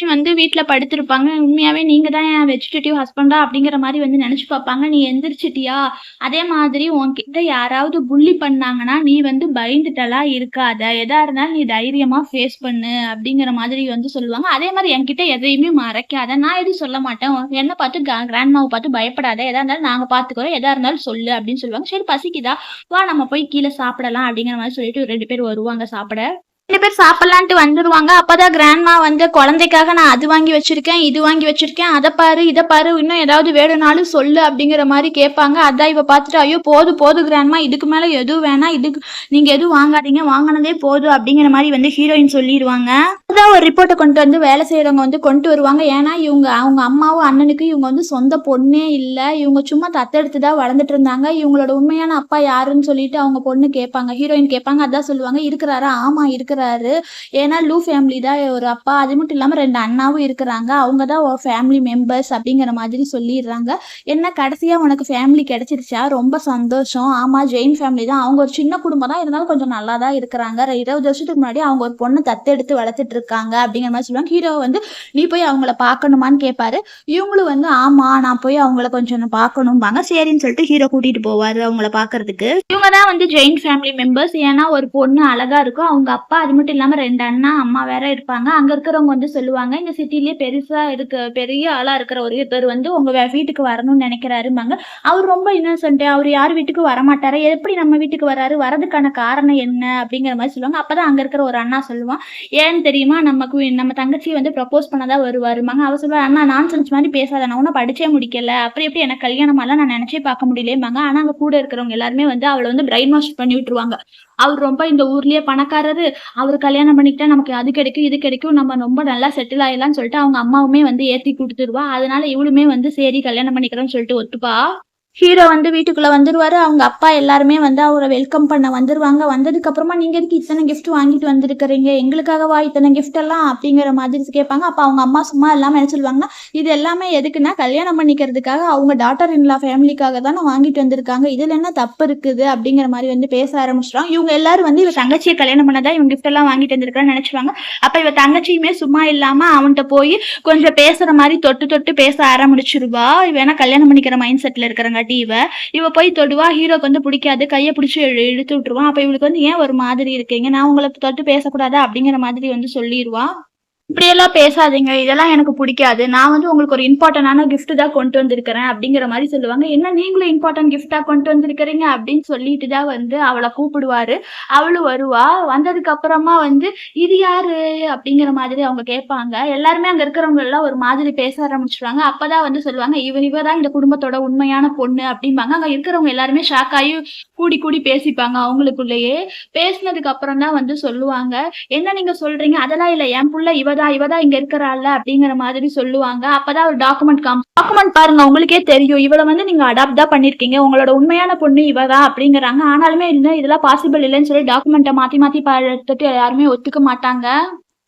வந்து வீட்ல படுத்திருப்பாங்க. உண்மையாவே நீங்க தான் என் வெஜிடேட்டிவ் ஹஸ்பண்டா அப்படிங்கிற மாரி வந்து நெனச்சு பாப்பாங்க. "நீ எந்திரிச்சிட்டியா? அதே மாதிரி உன்கிட்ட யாராவது புல்லி பண்ணாங்கன்னா, நீ வந்து பயந்துட்டலாம் இருக்காத. எதா இருந்தாலும் நீ தைரியமா ஃபேஸ் பண்ணு" அப்படிங்கிற மாதிரி வந்து சொல்லுவாங்க. அதே மாரி என்கிட்ட எதையுமே மறைக்காத. நான் எதுவும் சொல்ல மாட்டேன். என்ன பார்த்து கிராண்ட்மாவ பார்த்து பயப்படாத. எதா இருந்தாலும் நாங்க பார்த்துக்குறோம். எதா இருந்தாலும் சொல்லு அப்படின்னு சொல்லுவாங்க. சரி பசிக்குதா? வா நம்ம போய் கீழ சாப்பிடலாம் அப்படிங்கிற மாரி சொல்லிட்டு 2 பேர் வருவாங்க சாப்பிட. 2 பேர் சாப்பிடலான்ட்டு வந்துருவாங்க. அப்பதான் கிராண்ட்மா வந்து குழந்தைக்காக நான் அது வாங்கி வச்சிருக்கேன், இது வாங்கி வச்சிருக்கேன். அத பாரு, இத பாரு. இன்னும் ஏதாவது வேணும்னாலும் சொல்லு அப்படிங்கிற மாரி கேட்பாங்க. அதான் இவ பார்த்துட்டு, ஐயோ! போதும் போதும் கிராண்ட்மா. இதுக்கு மேல எதுவும் வேணாம். நீங்க எதுவும் வாங்காதீங்க. வாங்குனதே போதும் அப்படிங்கிற மாரி வந்து ஹீரோயின் சொல்லிருவாங்க. அப்பதான் ஒரு ரிப்போர்ட்ட கொண்டு வந்து வேலை செய்றவங்க வந்து கொண்டு வருவாங்க. ஏன்னா அவங்க அம்மாவும் அண்ணனுக்கும் இவங்க வந்து சொந்த பொண்ணே இல்ல. இவங்க சும்மா தத்தெடுத்து தான் வளர்ந்துட்டு இருந்தாங்க. இவங்களோட உண்மையான அப்பா யாருன்னு சொல்லிட்டு அவங்க பொண்ணு கேட்பாங்க. ஹீரோயின் கேட்பாங்க. அதான் சொல்லுவாங்க, "இருக்கிறாரா?" "ஆமா இருக்கிறாரு. ஏன்னா லூ ஃபேமிலி தான் ஒரு அப்பா. அது மட்டும் இல்லாம 2 அண்ணாவும் இருக்கிறாங்க. அவங்க தான் ஃபேமிலி மெம்பர்ஸ்" அப்படிங்கிற மாதிரி சொல்லிடுறாங்க. "என்ன கடைசியா உனக்கு ஃபேமிலி கிடைச்சிருச்சா? ரொம்ப சந்தோஷம். ஆமா ஜெயின் ஃபேமிலி தான். அவங்க ஒரு சின்ன குடும்பம் தான். இருந்தாலும் கொஞ்சம் நல்லா தான் இருக்கிறாங்க. 20 வருஷத்துக்கு முன்னாடி அவங்க ஒரு பொண்ண தத்தெடுத்து வளர்த்துட்டு இருக்காங்க" அப்படிங்கிற மாதிரி சொல்லுவாங்க. ஹீரோ வந்து, "நீ போய் அவங்கள பார்க்கணுமான்னு?" கேட்பாரு. இவங்களும் வந்து, "ஆமா நான் போய் அவங்கள கொஞ்சம் பார்க்கணும்பாங்க." சரின்னு சொல்லிட்டு ஹீரோ கூட்டிட்டு போவாரு அவங்கள பார்க்கறதுக்கு. இவங்க தான் வந்து ஜெயின் ஃபேமிலி மெம்பர்ஸ். ஏன்னா ஒரு பொண்ணு அழகா இருக்கும். அவங்க அப்பா, அது மட்டும் இல்லாம 2 அண்ணா, அம்மா வேற இருப்பாங்க. அங்க இருக்கிறவங்க வந்து சொல்லுவாங்க, "இந்த சிட்டிலயே பெருசா பெரிய ஆளா இருக்கிற ஒருத்தர் வந்து உங்க வீட்டுக்கு வரணும்னு நினைக்கிறாரும்பாங்க." அவர் ரொம்ப இன்னோசென்ட். அவரு யார் வீட்டுக்கும் வரமாட்டாரு. எப்படி நம்ம வீட்டுக்கு வராரு? வரதுக்கான காரணம் என்ன? அப்படிங்கிற மாரி சொல்லுவாங்க. அப்பதான் அங்க இருக்கிற ஒரு அண்ணா சொல்லுவான், "ஏன்னு தெரியுமா? நம்ம தங்கச்சி வந்து ப்ரப்போஸ் பண்ண தான் வருவாரும்பாங்க." அவ சொல்லுவா, "அண்ணா நான்சென்ஸ் மாரி பேசாத. நான் இன்னும் படிச்சே முடிக்கல. அப்புறம் எப்படி எனக்கு கல்யாணம் ஆகலாம்? நான் நினைச்சே பார்க்க முடியலையேம்பாங்க." ஆனா அங்க கூட இருக்கிறவங்க எல்லாருமே வந்து அவள வந்து பிரைன் வாஷ் பண்ணி விட்டுருவாங்க. அவர் ரொம்ப இந்த ஊர்லயே பணக்காரரு. அவரு கல்யாணம் பண்ணிக்கிட்டா நமக்கு அது கிடைக்கும், இது கிடைக்கும். நம்ம ரொம்ப நல்லா செட்டில் ஆயிடலாம்னு சொல்லிட்டு அவங்க அம்மாவுமே வந்து ஏத்தி குடுத்துருவா. அதனால இவளுமே வந்து சரி கல்யாணம் பண்ணிக்கிறேன்னு சொல்லிட்டு ஒத்துப்பா. ஹீரோ வந்து வீட்டுக்குள்ள வந்துருவாரு. அவங்க அப்பா எல்லாருமே வந்து அவர வெல்கம் பண்ண வந்துருவாங்க. வந்ததுக்கு அப்புறமா, "நீங்க எதுக்கு இத்தன கிஃப்ட் வாங்கிட்டு வந்திருக்கிறீங்க? எங்களுக்காகவா இத்தன கிஃப்ட் எல்லாம்?" அப்படிங்கிற மாதிரி கேட்பாங்க. அப்ப அவங்க அம்மா சும்மா இல்லாம என்ன சொல்லுவாங்கன்னா, "இது எல்லாமே எதுக்குன்னா, கல்யாணம் பண்ணிக்கிறதுக்காக அவங்க டாட்டர் இன் லா ஃபேமிலிக்காக தான வாங்கிட்டு வந்திருக்காங்க. இதுல என்ன தப்பு இருக்குது?" அப்படிங்கிற மாரி வந்து பேச ஆரம்பிச்சுருவாங்க. இவங்க எல்லாரும் வந்து இவ தங்கச்சிய கல்யாணம் பண்ணதா இவங்க கிஃப்ட் எல்லாம் வாங்கிட்டு வந்திருக்கான்னு நெனச்சுருவாங்க. அப்ப இவ தங்கச்சியுமே சும்மா இல்லாம அவன்ட்ட போய் கொஞ்சம் பேசுற மாரி தொட்டு தொட்டு பேச ஆரம்பிச்சுருவா. இவ ஏன்னா கல்யாணம் பண்ணிக்கிற மைண்ட் செட்ல இருக்கிறங்காட்டி இவ போய் தொடுவா. ஹீரோக்கு வந்து பிடிக்காது. கைய பிடிச்சு இழுத்து விட்டுருவான். அப்ப இவளுக்கு வந்து, "ஏன் ஒரு மாதிரி இருக்கீங்க? நான் உங்கள தொட்டு பேசக்கூடாதா?" அப்படிங்கிற மாதிரி வந்து சொல்லிருவா. "இப்படியெல்லாம் பேசாதீங்க. இதெல்லாம் எனக்கு புடிக்காது. நான் வந்து உங்களுக்கு ஒரு இம்பார்ட்டன்டான கிஃப்ட் தான் கொண்டு வந்திருக்கிறேன்" அப்படிங்கிற மாரி சொல்லுவாங்க. "என்ன நீங்களும் இம்பார்ட்டன்ட் கிஃப்ட்டா கொண்டு வந்திருக்கிறீங்க?" அப்படின்னு சொல்லிட்டு தான் வந்து அவள கூப்பிடுவாரு. அவளும் வருவா. வந்ததுக்கு அப்புறமா வந்து, "இது யாரு?" அப்படிங்கிற மாதிரி அவங்க கேட்பாங்க. எல்லாருமே அங்க இருக்கிறவங்க எல்லாம் ஒரு மாதிரி பேச ஆரம்பிச்சுருவாங்க. அப்பதான் வந்து சொல்லுவாங்க, இவ தான் இந்த குடும்பத்தோட உண்மையான பொண்ணு" அப்படிம்பாங்க. அங்க இருக்கிறவங்க எல்லாருமே ஷாக் ஆயி கூடி கூடி பேசிப்பாங்க அவங்களுக்குள்ளேயே. பேசினதுக்கு அப்புறம் தான் வந்து சொல்லுவாங்க, "என்ன நீங்க சொல்றீங்க? அதெல்லாம் இல்ல. என் புள்ள இவ தான் இங்க இருக்கிறாள்ல" அப்படிங்கிற மாதிரி சொல்லுவாங்க. அப்பதான் ஒரு டாக்குமெண்ட் பாருங்க உங்களுக்கே தெரியும். இவள வந்து நீங்க அடாப்ட் தான் பண்ணியிருக்கீங்க. உங்களோட உண்மையான பொண்ணு இவ தான் அப்படிங்கிறாங்க. ஆனாலுமே இதெல்லாம் பாசிபிள் இல்லன்னு சொல்லி டாக்குமெண்ட்ட மாத்தி மாத்தி பார்த்துட்டு யாருமே ஒத்துக்க மாட்டாங்க.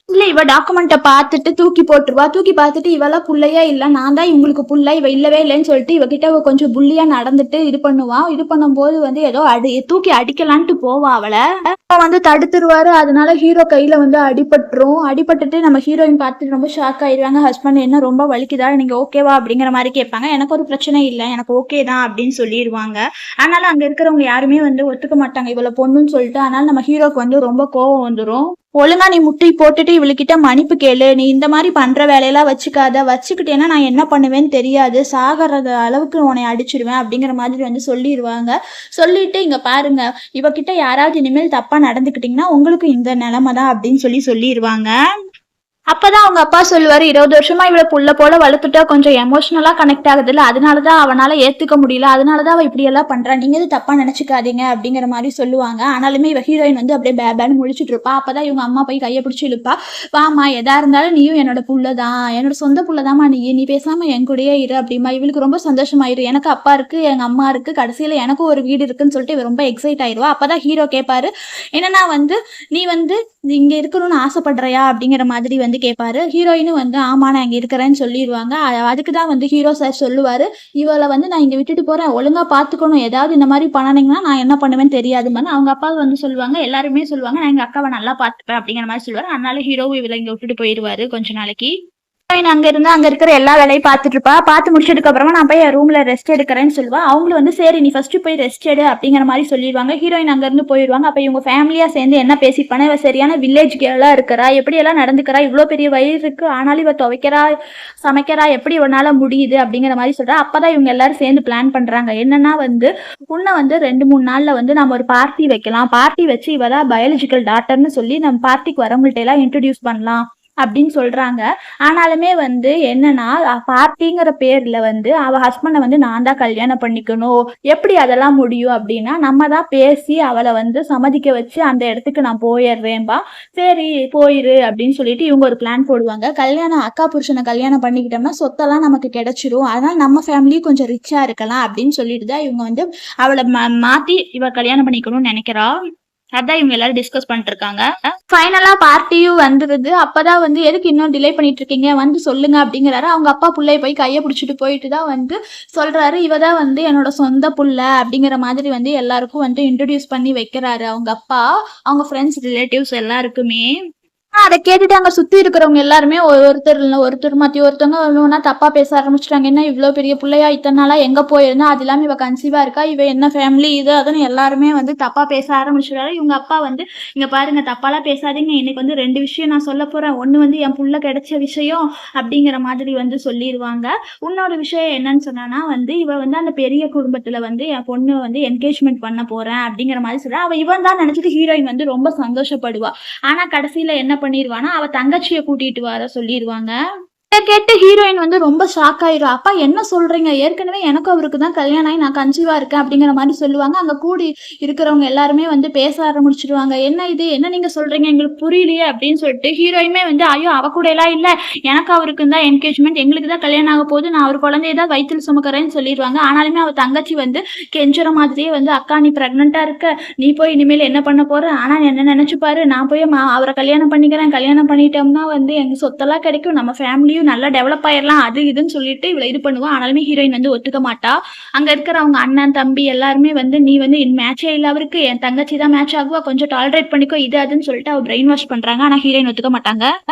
இல்ல இவ டாக்குமெண்ட்ட பார்த்துட்டு தூக்கி போட்டுருவா. தூக்கி பார்த்துட்டு இவலாம் புள்ளையே இல்ல. நான் தான் இவங்களுக்கு புள்ள. இவ இல்லவே இல்லன்னு சொல்லிட்டு இவகிட்ட கொஞ்சம் புல்லியா நடந்துட்டு இது பண்ணுவா. இது பண்ணும்போது வந்து ஏதோ தூக்கி அடிக்கலான்ட்டு போவா அவள. அப்ப வந்து தடுத்துருவாரு. அதனால ஹீரோ கையில வந்து அடிபட்டுரும். அடிபட்டுட்டு நம்ம ஹீரோயின் பார்த்துட்டு ரொம்ப ஷாக் ஆயிருவாங்க. ஹஸ்பண்ட், "என்ன ரொம்ப வலிக்குதா? நீங்க ஓகேவா?" அப்படிங்கிற மாரி கேட்பாங்க. "எனக்கு ஒரு பிரச்சனை இல்ல. எனக்கு ஓகே தான்" அப்படின்னு சொல்லிருவாங்க. ஆனாலும் அங்க இருக்கிறவங்க யாருமே வந்து ஒத்துக்க மாட்டாங்க இவள பொண்ணுன்னு சொல்லிட்டு. அதனால நம்ம ஹீரோக்கு வந்து ரொம்ப கோவம் வந்துரும். ஒழுங்கா நீ முட்டி போட்டுட்டு இவளுக்கிட்ட மன்னிப்பு கேளு. நீ இந்த மாதிரி பண்ற வேலையெல்லாம் வச்சுக்காத. வச்சுக்கிட்டேன்னா நான் என்ன பண்ணுவேன்னு தெரியாது. சாகறது அளவுக்கு உன்னை அடிச்சிருவேன் அப்படிங்கிற மாதிரி வந்து சொல்லிடுவாங்க. சொல்லிட்டு இங்க பாருங்க, இவகிட்ட யாராவது இனிமேல் தப்பா நடந்துக்கிட்டீங்கன்னா உங்களுக்கு இந்த நிலைமை தான் அப்படின்னு சொல்லிடுவாங்க. அப்பதான் அவங்க அப்பா சொல்லுவாரு, 20 வருஷமா இவளை புள்ள போல வளர்த்துட்டா கொஞ்சம் எமோஷனலா கனெக்ட் ஆகுது இல்ல, அதனாலதான் அவனால ஏத்துக்க முடியல, அதனாலதான் அவ இப்படி எல்லாம் பண்றா, நீங்க எது தப்பா நினைச்சுக்காதீங்க அப்படிங்கிற மாதிரி சொல்லுவாங்க. ஆனாலுமே இவ ஹீரோயின் வந்து அப்படியே பேபேன்னு முழிச்சிட்டு இருப்பா. அப்பதான் இவங்க அம்மா போய் கையை பிடிச்சி இழுப்பா. வாமா, எதா இருந்தாலும் நீயும் என்னோட புள்ளதான், என்னோட சொந்த புள்ளதாமா, நீ பேசாம என் கூடயே இரு அப்படிமா. இவளுக்கு ரொம்ப சந்தோஷமாயிரு, எனக்கு அப்பா இருக்கு, எங்க அம்மா இருக்கு, கடைசியில எனக்கும் ஒரு வீடு இருக்குன்னு சொல்லிட்டு இவ ரொம்ப எக்ஸைட் ஆயிடுவா. அப்பதான் ஹீரோ கேட்பாரு, என்னன்னா வந்து நீ வந்து இங்க இருக்கணும்னு ஆசைப்படுறியா அப்படிங்கிற மாதிரி வந்து கேட்பாரு. ஹீரோயினும் வந்து ஆமா நான் இங்க இருக்கிறேன்னு சொல்லிடுவாங்க. அதுக்குதான் வந்து ஹீரோ சார் சொல்லுவாரு, இவளை வந்து நான் இங்க விட்டுட்டு போறேன், ஒழுங்கா பாத்துக்கணும், ஏதாவது இந்த மாதிரி பண்ணனீங்கன்னா நான் என்ன பண்ணுவேன்னு தெரியாதுமான்னு அவங்க அப்பா வந்து சொல்லுவாங்க. எல்லாருமே சொல்லுவாங்க, நான் எங்க அக்காவை நல்லா பாத்துப்பேன் அப்படிங்கிற மாதிரி சொல்லுவாரு. அதனால ஹீரோவும் இவளை இங்க விட்டுட்டு போயிடுவாரு கொஞ்ச நாளைக்கு. அங்க இருந்து அங்க இருக்கிற எல்லா வேலையும் பார்த்துட்டு இருப்பா. பார்த்து முடிச்சதுக்கு அப்புறமா நான் போய் என் ரூம்ல ரெஸ்ட் எடுக்கிறேன்னு சொல்லுவா. அவங்களும் வந்து சரி நீ ஃபர்ஸ்ட் போய் ரெஸ்ட் எடு அப்படிங்கிற மாதிரி சொல்லிடுவாங்க. ஹீரோயின் அங்க இருந்து போயிடுவாங்க. அப்ப இவங்க ஃபேமிலியா சேர்ந்து என்ன பேசிப்பானா, இவ சரியான வில்லேஜ் கேர்லா இருக்கிறா, எப்படி எல்லாம் நடந்துக்கிறா, இவ்வளவு பெரிய வயிறு இருக்கு ஆனாலும் இவ துவைக்கிறா சமைக்கிறா, எப்படி இவனால முடியுது அப்படிங்கிற மாதிரி சொல்றா. அப்பதான் இவங்க எல்லாரும் சேர்ந்து பிளான் பண்றாங்க. என்னன்னா வந்து உன்னை வந்து 2-3 நாள்ல வந்து நம்ம ஒரு பார்ட்டி வைக்கலாம், பார்ட்டி வச்சு இவதான் பயாலஜிக்கல் டாக்டர்னு சொல்லி நம்ம பார்ட்டிக்கு வரவங்கள்ட்ட எல்லாம் இன்ட்ரடியூஸ் பண்ணலாம் அப்படின்னு சொல்றாங்க. ஆனாலுமே வந்து என்னன்னா பார்ட்டிங்கிற பேர்ல வந்து அவ ஹஸ்பண்டை வந்து நான் தான் கல்யாணம் பண்ணிக்கணும், எப்படி அதெல்லாம் முடியும் அப்படின்னா நம்ம தான் பேசி அவளை வந்து சம்மதிக்க வச்சு அந்த இடத்துக்கு நான் போயிடுறேன்பா. சரி போயிரு அப்படின்னு சொல்லிட்டு இவங்க ஒரு பிளான் போடுவாங்க. கல்யாணம் அக்கா புருஷனை கல்யாணம் பண்ணிக்கிட்டோம்னா சொத்தெல்லாம் நமக்கு கிடைச்சிரும், அதனால நம்ம ஃபேமிலியும் கொஞ்சம் ரிச்சா இருக்கலாம் அப்படின்னு சொல்லிட்டு தான் இவங்க வந்து அவளை மாத்தி இவ கல்யாணம் பண்ணிக்கணும்னு நினைக்கிறா. அதான் இவங்க எல்லாரும் டிஸ்கஸ் பண்ணிட்டு இருக்காங்க. ஃபைனலா பார்ட்டியும் வந்துருது. அப்பதான் வந்து எதுக்கு இன்னும் டிலே பண்ணிட்டு இருக்கீங்க, வந்து சொல்லுங்க அப்படிங்கிறாரு. அவங்க அப்பா புள்ளைய போய் கையை பிடிச்சிட்டு போயிட்டு தான் வந்து சொல்றாரு, இவதான் வந்து என்னோட சொந்த புள்ள அப்படிங்கிற மாதிரி வந்து எல்லாருக்கும் வந்து இன்ட்ரடியூஸ் பண்ணி வைக்கிறாரு அவங்க அப்பா, அவங்க ஃப்ரெண்ட்ஸ் ரிலேட்டிவ்ஸ் எல்லாருக்குமே. அதை கேட்டுட்டு அங்க சுத்தி இருக்கிறவங்க எல்லாருமே ஒருத்தர் மாத்தி ஒருத்தவங்க ஒவ்வொன்னா தப்பா பேச ஆரம்பிச்சிட்டாங்க. என்ன இவ்வளவு பெரிய பிள்ளையா இத்தனை நாளா எங்க போயிருந்தா, அது இல்லாம இவ கன்சீவா இருக்கா, இவ என்ன ஃபேமிலி இது அதுன்னு எல்லாருமே வந்து தப்பா பேச ஆரம்பிச்சிடாரு. இவங்க அப்பா வந்து இங்க பாருங்க தப்பாலாம் பேசாதீங்க, இன்னைக்கு வந்து 2 விஷயம் நான் சொல்ல போறேன், ஒண்ணு வந்து என் புள்ள கிடைச்ச விஷயம் அப்படிங்கிற மாதிரி வந்து சொல்லிடுவாங்க. இன்னொரு விஷயம் என்னன்னு சொன்னா வந்து இவ வந்து அந்த பெரிய குடும்பத்துல வந்து என் பொண்ணு வந்து என்கேஜ்மெண்ட் பண்ண போறேன் அப்படிங்கிற மாதிரி சொல்றா. அவ இவன் தான் நினைச்சிட்டு ஹீரோயின் வந்து ரொம்ப சந்தோஷப்படுவா. ஆனா கடைசியில என்ன பண்ணிடுவானா அவ தங்கச்சியை கூட்டிட்டு வர சொல்லிடுவாங்க. கேட்டு ஹீரோயின் வந்து ரொம்ப ஷாக் ஆயிரும். அப்பா என்ன சொல்றீங்க, ஏற்கனவே எனக்கு அவருக்கு தான் கல்யாணம் ஆகி நான் கன்சீவா இருக்கேன் அப்படிங்கிற மாதிரி சொல்லுவாங்க. அங்க கூடி இருக்கிறவங்க எல்லாருமே வந்து பேச ஆரம்பிச்சிருவாங்க. என்ன இது, என்ன நீங்க சொல்றீங்க, எங்களுக்கு புரியலையே அப்படின்னு சொல்லிட்டு ஹீரோயினுமே வந்து ஐயோ அவ கூட எல்லாம் இல்ல, எனக்கு அவருக்கு தான் என்கேஜ்மெண்ட், எங்களுக்கு தான் கல்யாணம் ஆக போகுது, நான் அவர் குழந்தைய தான் வயிற்றுல சுமக்கிறேன்னு சொல்லிடுவாங்க. ஆனாலுமே அவ தங்கச்சி வந்து கெஞ்சுற மாதிரியே வந்து அக்கா நீ பிரெக்னெண்டா இருக்க, நீ போய் இனிமேல் என்ன பண்ண போற, ஆனா என்ன நினைச்சு பாரு, நான் போய் அவரை கல்யாணம் பண்ணிக்கிறேன், கல்யாணம் பண்ணிட்டோம்னா வந்து எங்க சொத்தெல்லாம் கிடைக்கும், நம்ம ஃபேமிலியும் நல்லா டெவலப் ஆயிடலாம், அது இதுன்னு சொல்லிட்டு இவளை இது பண்ணுவா. ஆனாலுமே ஹீரோயின் வந்து ஒத்துக்க மாட்டா. அங்க இருக்கிற அவங்க அண்ணன் தம்பி எல்லாருமே வந்து நீ வந்து மேட்சே இல்ல அவருக்கு, என் தங்கச்சி தான் மேட்ச் ஆகுவா, கொஞ்சம் டாலரேட் பண்ணிக்கோ இது அதுன்னு சொல்லிட்டு அவ பிரெயின் வாஷ் பண்றாங்க. ஆனா ஹீரோயின் ஒத்துக்க மாட்டாங்க.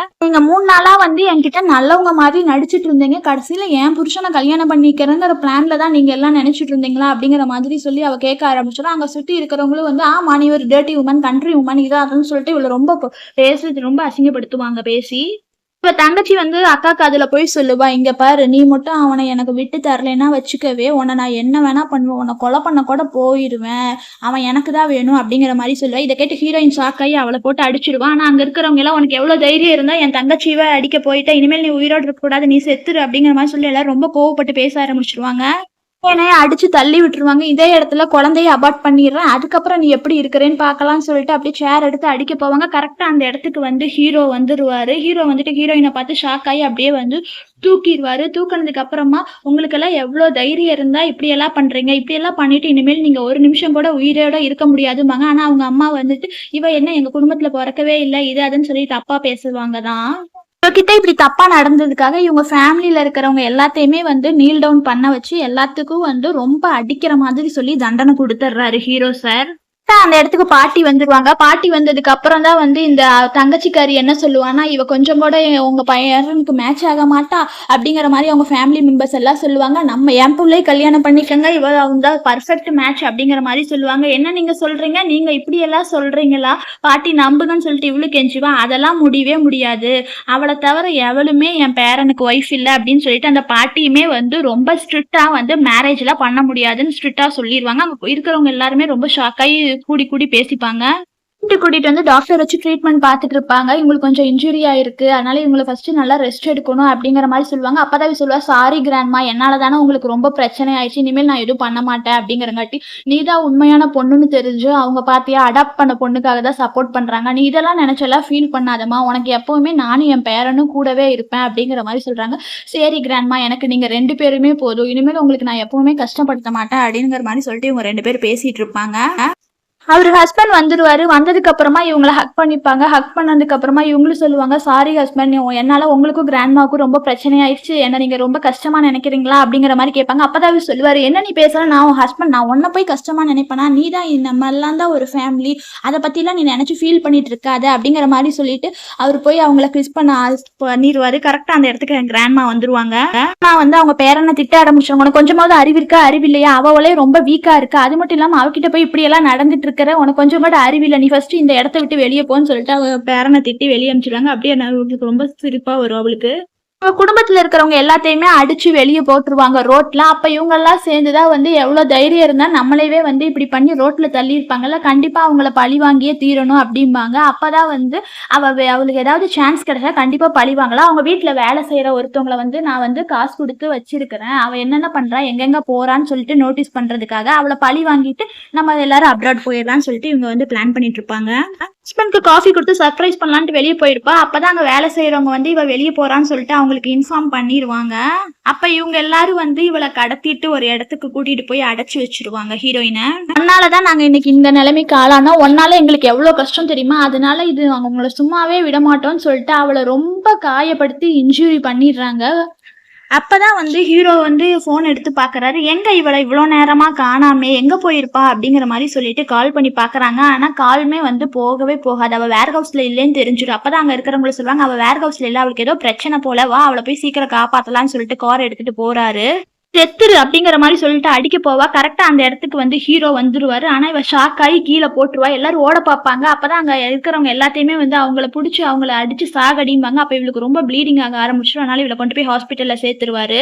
நீங்க 3 நாளா வந்து என்கிட்ட நல்லவங்க மாதிரி நடிச்சிட்டு இருந்தீங்க, கடைசியில என் புருஷனை கல்யாணம் பண்ணிக்கிறேங்கிற பிளான்ல தான் நீங்க எல்லாம் நினைச்சிட்டு இருந்தீங்களா அப்படிங்கிற மாதிரி சொல்லி அவ கேட்க ஆரம்பிச்சிடும். அங்க சுத்தி இருக்கிறவங்களும் வந்து ஆமா நீ ஒரு டர்ட்டி உமன், கண்ட்ரி உமன் இது அதுன்னு சொல்லிட்டு இவளை ரொம்ப பேசுறது ரொம்ப அசிங்கப்படுத்துவாங்க பேசி. இப்ப தங்கச்சி வந்து அக்காக்கு அதுல போய் சொல்லுவா, இங்க பாரு நீ மட்டும் அவனை எனக்கு விட்டு தரலைன்னா வச்சுக்கவே உன்னை நான் என்ன வேணா பண்ணுவேன், உன்னை கொலை பண்ண கூட போயிடுவேன், அவன் எனக்கு தான் வேணும் அப்படிங்கிற மாதிரி சொல்லுவா. இதை கேட்டு ஹீரோயின் ஷாக்காயி அவளை போட்டு அடிச்சிடுவான். ஆனா அங்க இருக்கிறவங்க எல்லாம் உனக்கு எவ்வளவு தைரியம் இருந்தா என் தங்கச்சியை அடிக்க போயிட்ட, இனிமேல் நீ உயிரோடு இருக்க கூடாது, நீ செத்துரு அப்படிங்கிற மாதிரி சொல்லி எல்லாரும் ரொம்ப கோவப்பட்டு பேச ஆரம்பிச்சிருவாங்க. அடிச்சு தள்ளி விட்டுருவாங்க. இதே இடத்துல குழந்தைய அபார்ட் பண்ணிடுறேன், அதுக்கப்புறம் நீ எப்படி இருக்கிறேன்னு பார்க்கலாம்னு சொல்லிட்டு அப்படியே சேர் எடுத்து அடிக்க போவாங்க. கரெக்டா அந்த இடத்துக்கு வந்து ஹீரோ வந்துருவாரு. ஹீரோ வந்துட்டு ஹீரோயினை பார்த்து ஷாக் ஆகி அப்படியே வந்து தூக்கிடுவாரு. தூக்கினதுக்கு அப்புறமா உங்களுக்கெல்லாம் எவ்வளவு தைரியம் இருந்தா இப்படி எல்லாம் பண்றீங்க, இப்படி எல்லாம் பண்ணிட்டு இனிமேல் நீங்க ஒரு நிமிஷம் கூட உயிரோட இருக்க முடியாதுமாங்க. ஆனா அவங்க அம்மா வந்துட்டு இவ என்ன எங்க குடும்பத்துல பிறக்கவே இல்லை இது அதுன்னு சொல்லிட்டு தப்பா பேசுவாங்க தான். இவகிட்ட இப்படி தப்பா நடந்ததுக்காக இவங்க ஃபேமிலியில இருக்கிறவங்க எல்லாத்தையுமே வந்து நீல் டவுன் பண்ண வச்சு எல்லாத்துக்கும் வந்து ரொம்ப அடிக்கிற மாதிரி சொல்லி தண்டனை கொடுத்துட்றாரு ஹீரோ சார். அந்த இடத்துக்கு பாட்டி வந்துருவாங்க. பாட்டி வந்ததுக்கு அப்புறம் தான் வந்து இந்த தங்கச்சிக்காரி என்ன சொல்லுவான்னா, "இவ கொஞ்சம் கூட உங்க பையனுக்கு மேட்ச் ஆக மாட்டா" அப்படிங்கிற மாரி அவங்க ஃபேமிலி மெம்பர்ஸ் எல்லாம் சொல்லுவாங்க. "நம்ம என் புள்ளைய கல்யாணம் பண்ணிக்கங்க. இவ தான் பெர்ஃபெக்ட் மேட்ச்" அப்படிங்கிற மாரி சொல்லுவாங்க. "என்ன நீங்க சொல்றீங்க? நீங்க இப்படியெல்லாம் சொல்றீங்களா? பாட்டி நம்புங்கன்னு" சொல்லிட்டு இவளும் கெஞ்சுவா. "அதெல்லாம் முடியவே முடியாது. அவள தவிர எவளுமே என் பேரனுக்கு ஒய்ஃப் இல்ல" அப்படின்னு சொல்லிட்டு அந்த பாட்டியுமே வந்து ரொம்ப ஸ்ட்ரிக்ட்டா வந்து மேரேஜ்லாம் பண்ண முடியாதுன்னு ஸ்ட்ரிக்ட்டா சொல்லிருவாங்க. அங்க இருக்கிறவங்க எல்லாருமே ரொம்ப ஷாக் ஆயி கூடி கூடி பேசிப்பாங்க. வீட்டுக்கு கூட்டிட்டு வந்து டாக்டர் வச்சு ட்ரீட்மெண்ட் பார்த்துட்டு இருப்பாங்க. இவங்களுக்கு கொஞ்சம் இன்ஜுரி ஆயிருக்கு. அதனால இவங்கள ஃபர்ஸ்ட் நல்லா ரெஸ்ட் எடுக்கணும் அப்படிங்கிற மாரி சொல்லுவாங்க. அப்பதான் இவ சொல்லுவா, "சாரி கிராண்ட்மா, என்னால தானே உங்களுக்கு ரொம்ப பிரச்சனை ஆயிடுச்சு. இனிமேல் நான் எதுவும் பண்ண மாட்டேன்" அப்படிங்கிறங்காட்டி, "நீ தான் உண்மையான பொண்ணுன்னு தெரிஞ்சு அவங்க பாத்தியா அடாப்ட் பண்ண பொண்ணுக்காக தான் சப்போர்ட் பண்றாங்க. நீ இதெல்லாம் நினைச்செல்லாம் ஃபீல் பண்ணாதம்மா. உனக்கு எப்பவுமே நானும் என் பேரனும் கூடவே இருப்பேன்" அப்படிங்கிற மாரி சொல்றாங்க. "சரி கிராண்ட்மா, எனக்கு நீங்க 2 பேருமே போதும். இனிமேல் உங்களுக்கு நான் எப்பவுமே கஷ்டப்படுத்த மாட்டேன்" அப்படிங்கிற மாரி சொல்லிட்டு இவங்க 2 பேரும் பேசிட்டு இருப்பாங்க. அவரு ஹஸ்பண்ட் வந்துருவாரு. வந்ததுக்கு அப்புறமா இவங்கள ஹக் பண்ணிப்பாங்க. ஹக் பண்ணதுக்கு அப்புறமா இவங்களும் சொல்லுவாங்க, "சாரி ஹஸ்பண்ட், என்னால உங்களுக்கும் கிராண்ட்மாவுக்கும் ரொம்ப பிரச்சனை ஆயிடுச்சு. என்ன நீங்க ரொம்ப கஷ்டமா நினைக்கிறீங்களா?" அப்படிங்கிற மாரி கேட்பாங்க. அப்பதான் அவரு சொல்லுவாரு, "என்ன நீ பேசுற? நான் உன் ஹஸ்பண்ட். நான் உன்ன போய் கஷ்டமா நினைப்பேனா? நீ தான் நம்ம எல்லாம் தான் ஒரு ஃபேமிலி. அத பத்திலாம் நீ நினைச்சு ஃபீல் பண்ணிட்டு இருக்காத" அப்படிங்கிற மாரி சொல்லிட்டு அவரு போய் அவங்கள கிஸ் பண்ணிருவாரு. கரெக்ட்டா அந்த இடத்துக்கு என் கிராண்ட்மா வந்துருவாங்க. கிராண்ட்மா வந்து அவங்க பேரன திட்ட ஆரம்பிச்சுருவாங்க. "உனக்கு கொஞ்சமாவது அறிவு இருக்கா? அறிவில்லையா? அவளே ரொம்ப வீக்கா இருக்கா. அது மட்டும் இல்லாம அவகிட்ட போய் இப்படியெல்லாம் நடந்துட்டு இருக்கிற, உனக்கு கொஞ்சம் கூட அறிவில்ல. நீ ஃபர்ஸ்ட் இந்த இடத்த விட்டு வெளிய போன்னு" சொல்லிட்டு அவ பேரன திட்டி வெளிய அனுப்பிச்சுருவாங்க. அப்படியே அவளுக்கு ரொம்ப சிரிப்பா வரும் அவளுக்கு. அவங்க குடும்பத்துல இருக்கிறவங்க எல்லாத்தையுமே அடிச்சு வெளிய போட்டுருவாங்க ரோட்ல. அப்ப இவங்கெல்லாம் சேர்ந்து தான் வந்து எவ்ளோ தைரியம் இருந்தா நம்மளையவே வந்து இப்படி பண்ணி ரோட்ல தள்ளியிருப்பாங்கல்ல, கண்டிப்பா அவங்கள பழி வாங்கியே தீரணும் அப்படிம்பாங்க. அப்பதான் வந்து அவளுக்கு ஏதாவது சான்ஸ் கிடைச்சா கண்டிப்பா பழி வாங்கலாம். அவங்க வீட்ல வேலை செய்ற ஒருத்தவங்கள வந்து நான் வந்து காசு குடுத்து வச்சிருக்கிறேன். அவ என்னென்ன பண்றா, எங்கெங்க போறான்னு சொல்லிட்டு நோட்டீஸ் பண்றதுக்காக அவள பழி வாங்கிட்டு நம்ம எல்லாரும் அப்ராட் போயிடலாம்னு சொல்லிட்டு இவங்க வந்து பிளான் பண்ணிட்டு இருப்பாங்க. ஹஸ்பண்ட்க்கு காஃபி குடுத்து சர்ப்ரைஸ் பண்ணலான்ட்டு வெளிய போயிருப்பா. அப்பதான் அங்க வேலை செய்றவங்க வந்து இவ வெளிய போறான்னு சொல்லிட்டு அவங்களுக்கு இன்ஃபார்ம் பண்ணிருவாங்க. அப்ப இவங்க எல்லாரும் வந்து இவள கடத்திட்டு ஒரு இடத்துக்கு கூட்டிட்டு போய் அடைச்சு வச்சுருவாங்க ஹீரோயின. "உன்னால தான் நாங்க இன்னைக்கு இந்த நிலைமைக்கு ஆளானோம். உன்னால எங்களுக்கு எவ்ளோ கஷ்டம் தெரியுமா? அதனால இது அவங்கள சும்மாவே விடமாட்டோம்னு" சொல்லிட்டு அவள ரொம்ப காயப்படுத்தி இன்ஜூரி பண்ணிடுறாங்க. அப்பதான் வந்து ஹீரோ வந்து ஃபோன் எடுத்து பார்க்குறாரு. எங்க இவள இவ்ளோ நேரமா காணாமே! எங்க போயிருப்பா? அப்படிங்கிற மாரி சொல்லிட்டு கால் பண்ணி பார்க்குறாங்க. ஆனா காலுமே வந்து போகவே போகாது. அவ வேர் ஹவுஸ்ல இல்லன்னு தெரிஞ்சிரும். அப்பதான் அங்க இருக்கிறவங்களும் சொல்லுவாங்க, "அவ வேர் ஹவுஸ்ல இல்ல. அவளுக்கு ஏதோ பிரச்சனை போல. வா அவள போய் சீக்கிரம் காப்பாத்தலாம்ன்னு" சொல்லிட்டு கார் எடுத்துட்டு போறாரு. "செத்துரு" அப்படிங்கிற மாரி சொல்லிட்டு அடிக்க போவா. கரெக்ட்டா அந்த இடத்துக்கு வந்து ஹீரோ வந்துருவாரு. ஆனா இவ ஷாக் ஆயி கீழ போட்டுருவா. எல்லாரும் ஓட பார்ப்பாங்க. அப்பதான் அங்க இருக்கிறவங்க எல்லாத்தையுமே வந்து அவங்கள புடிச்சு அவங்கள அடிச்சு சாகடிம்பாங்க. அப்ப இவளுக்கு ரொம்ப ப்ளீடிங் ஆக ஆரம்பிச்சுரும். அதனால இவள கொண்டு போய் ஹாஸ்பிட்டல்ல சேர்த்துருவாரு.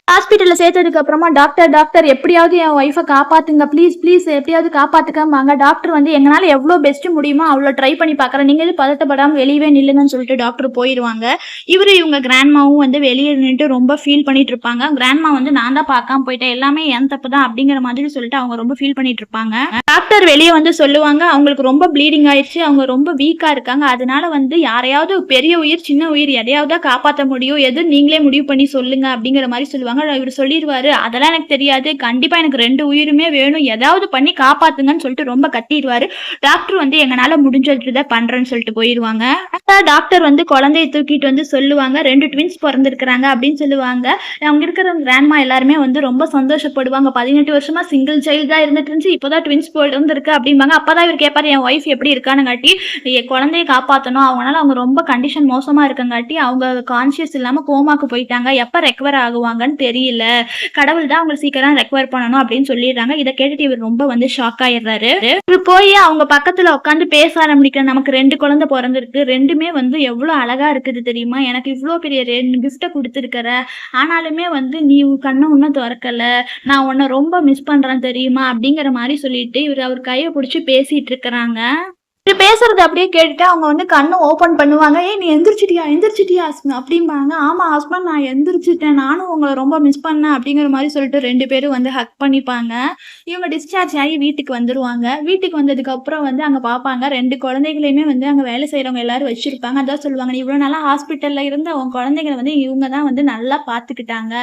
ஹாஸ்பிட்டல்ல சேர்த்ததுக்கு அப்புறமா, "டாக்டர், டாக்டர் எப்படியாவது என் ஒய்ஃப காப்பாத்துங்க. ப்ளீஸ், ப்ளீஸ் எப்படியாவது காப்பாத்துங்கம்பாங்க." டாக்டர் வந்து, "எங்கனால எவ்ளோ பெஸ்ட் முடியுமோ அவ்ளோ ட்ரை பண்ணி பார்க்குறேன். நீங்க எதுவும் பதட்டப்படாம வெளியவே நில்லுங்கன்னு" சொல்லிட்டு டாக்டர் போயிருவாங்க. இவங்க கிராண்ட்மாவும் வந்து வெளிய நின்னுட்டு ரொம்ப ஃபீல் பண்ணிட்டு இருப்பாங்க. கிராண்ட்மா வந்து, "நான் தான் பார்க்காம போயிட்டேன். எல்லாமே என் தப்பு தான்" அப்படிங்கிற மாதிரி சொல்லிட்டு அவங்க ரொம்ப ஃபீல் பண்ணிட்டு இருப்பாங்க. டாக்டர் வெளிய வந்து சொல்லுவாங்க, "அவங்களுக்கு ரொம்ப ப்ளீடிங் ஆயிருச்சு. அவங்க ரொம்ப வீக்கா இருக்காங்க. அதனால வந்து யாரையாவது பெரிய உயிர், சின்ன உயிர் எதையாவது தான் காப்பாத்த முடியும். எதுன்னு நீங்களே முடிவு பண்ணி சொல்லுங்க" அப்படிங்கிற மாரி சொல்லுவாங்க. இவரு சொல்லிருவாரு, "அதெல்லாம் எனக்கு தெரியாது. கண்டிப்பா எனக்கு 2 உயிருமே வேணும். ஏதாவது பண்ணி காப்பாத்துங்கன்னு" சொல்லிட்டு ரொம்ப கத்திருவாரு. டாக்டர் வந்து, "எங்கனால முடிஞ்சத பண்றேன்னு" சொல்லிட்டு போயிருவாங்க. டாக்டர் வந்து குழந்தைய தூக்கிட்டு வந்து சொல்லுவாங்க, "2 ட்வின்ஸ் பொறந்திருக்கிறாங்க" அப்படின்னு சொல்லுவாங்க. அங்க இருக்கிற கிராண்ட்மா எல்லாருமே வந்து ரொம்ப சந்தோஷப்படுவாங்க. 18 வருஷமா சிங்கிள் சைல்டு தான் இருந்துட்டு இருந்துச்சு. இப்பதான் ட்வின்ஸ் பொறந்திருக்கு அப்படிம்பாங்க. அப்பதான் இவரு கேட்பாரு, "என் ஒய்ஃப் எப்படி இருக்கான்னுங்காட்டி, என் குழந்தைய காப்பாத்தணும். அவங்கனால அவங்க ரொம்ப கண்டிஷன் மோசமா இருக்கங்காட்டி அவங்க கான்ஷியஸ் இல்லாம கோமாக்கு போயிட்டாங்க. எப்ப ரெக்கவர் ஆகுவாங்கன்னு தெரியல. கடவுள் தான் அவங்கள சீக்கிரம் ரெக்கவர் பண்ணணும்" அப்படின்னு சொல்லிடுறாங்க. இத கேட்டுட்டு இவர் ரொம்ப வந்து ஷாக் ஆயிடுறாரு. இவரு போய் அவங்க பக்கத்துல உட்காந்து பேச ஆரம்பிக்கிறார். "நமக்கு 2 குழந்தை பொறந்திருக்கு. 2மே வந்து எவ்ளோ அழகா இருக்குது தெரியுமா? எனக்கு இவ்ளோ பெரிய 2 கிஃப்ட்ட குடுத்துருக்கிற. ஆனாலுமே வந்து நீ உன் கண்ண இன்னும் தொறக்கல. நான் உன்ன ரொம்ப மிஸ் பண்றேன் தெரியுமா?" அப்படிங்கிற மாரி சொல்லிட்டு இவரு அவர் கைய புடிச்சு பேசிட்டு இருக்கறாங்க. இவரு பேசுறத அப்படியே கேட்டுட்டு அவங்க வந்து கண்ண ஓப்பன் பண்ணுவாங்க. "ஏய் நீ எந்திரிச்சிட்டியா? எந்திரிச்சிட்டியா?" அப்படிம்பாங்க. "ஆமா ஹஸ்பண்ட், நான் எந்திரிச்சுட்டேன். நானும் உங்கள ரொம்ப மிஸ் பண்ணேன்" அப்படிங்கிற மாரி சொல்லிட்டு 2 பேரும் வந்து ஹக் பண்ணிப்பாங்க. இவங்க டிஸ்சார்ஜ் ஆகி வீட்டுக்கு வந்துருவாங்க. வீட்டுக்கு வந்ததுக்கு அப்புறம் வந்து அங்க பார்ப்பாங்க. 2 குழந்தைகளையுமே வந்து அங்க வேலை செய்றவங்க எல்லாரும் வச்சிருப்பாங்க. அதான் சொல்லுவாங்க, "நீ இவ்வளோ நாளா ஹாஸ்பிட்டல்ல இருந்த உன் குழந்தைங்கள வந்து இவங்க தான் வந்து நல்லா பார்த்துக்கிட்டாங்க.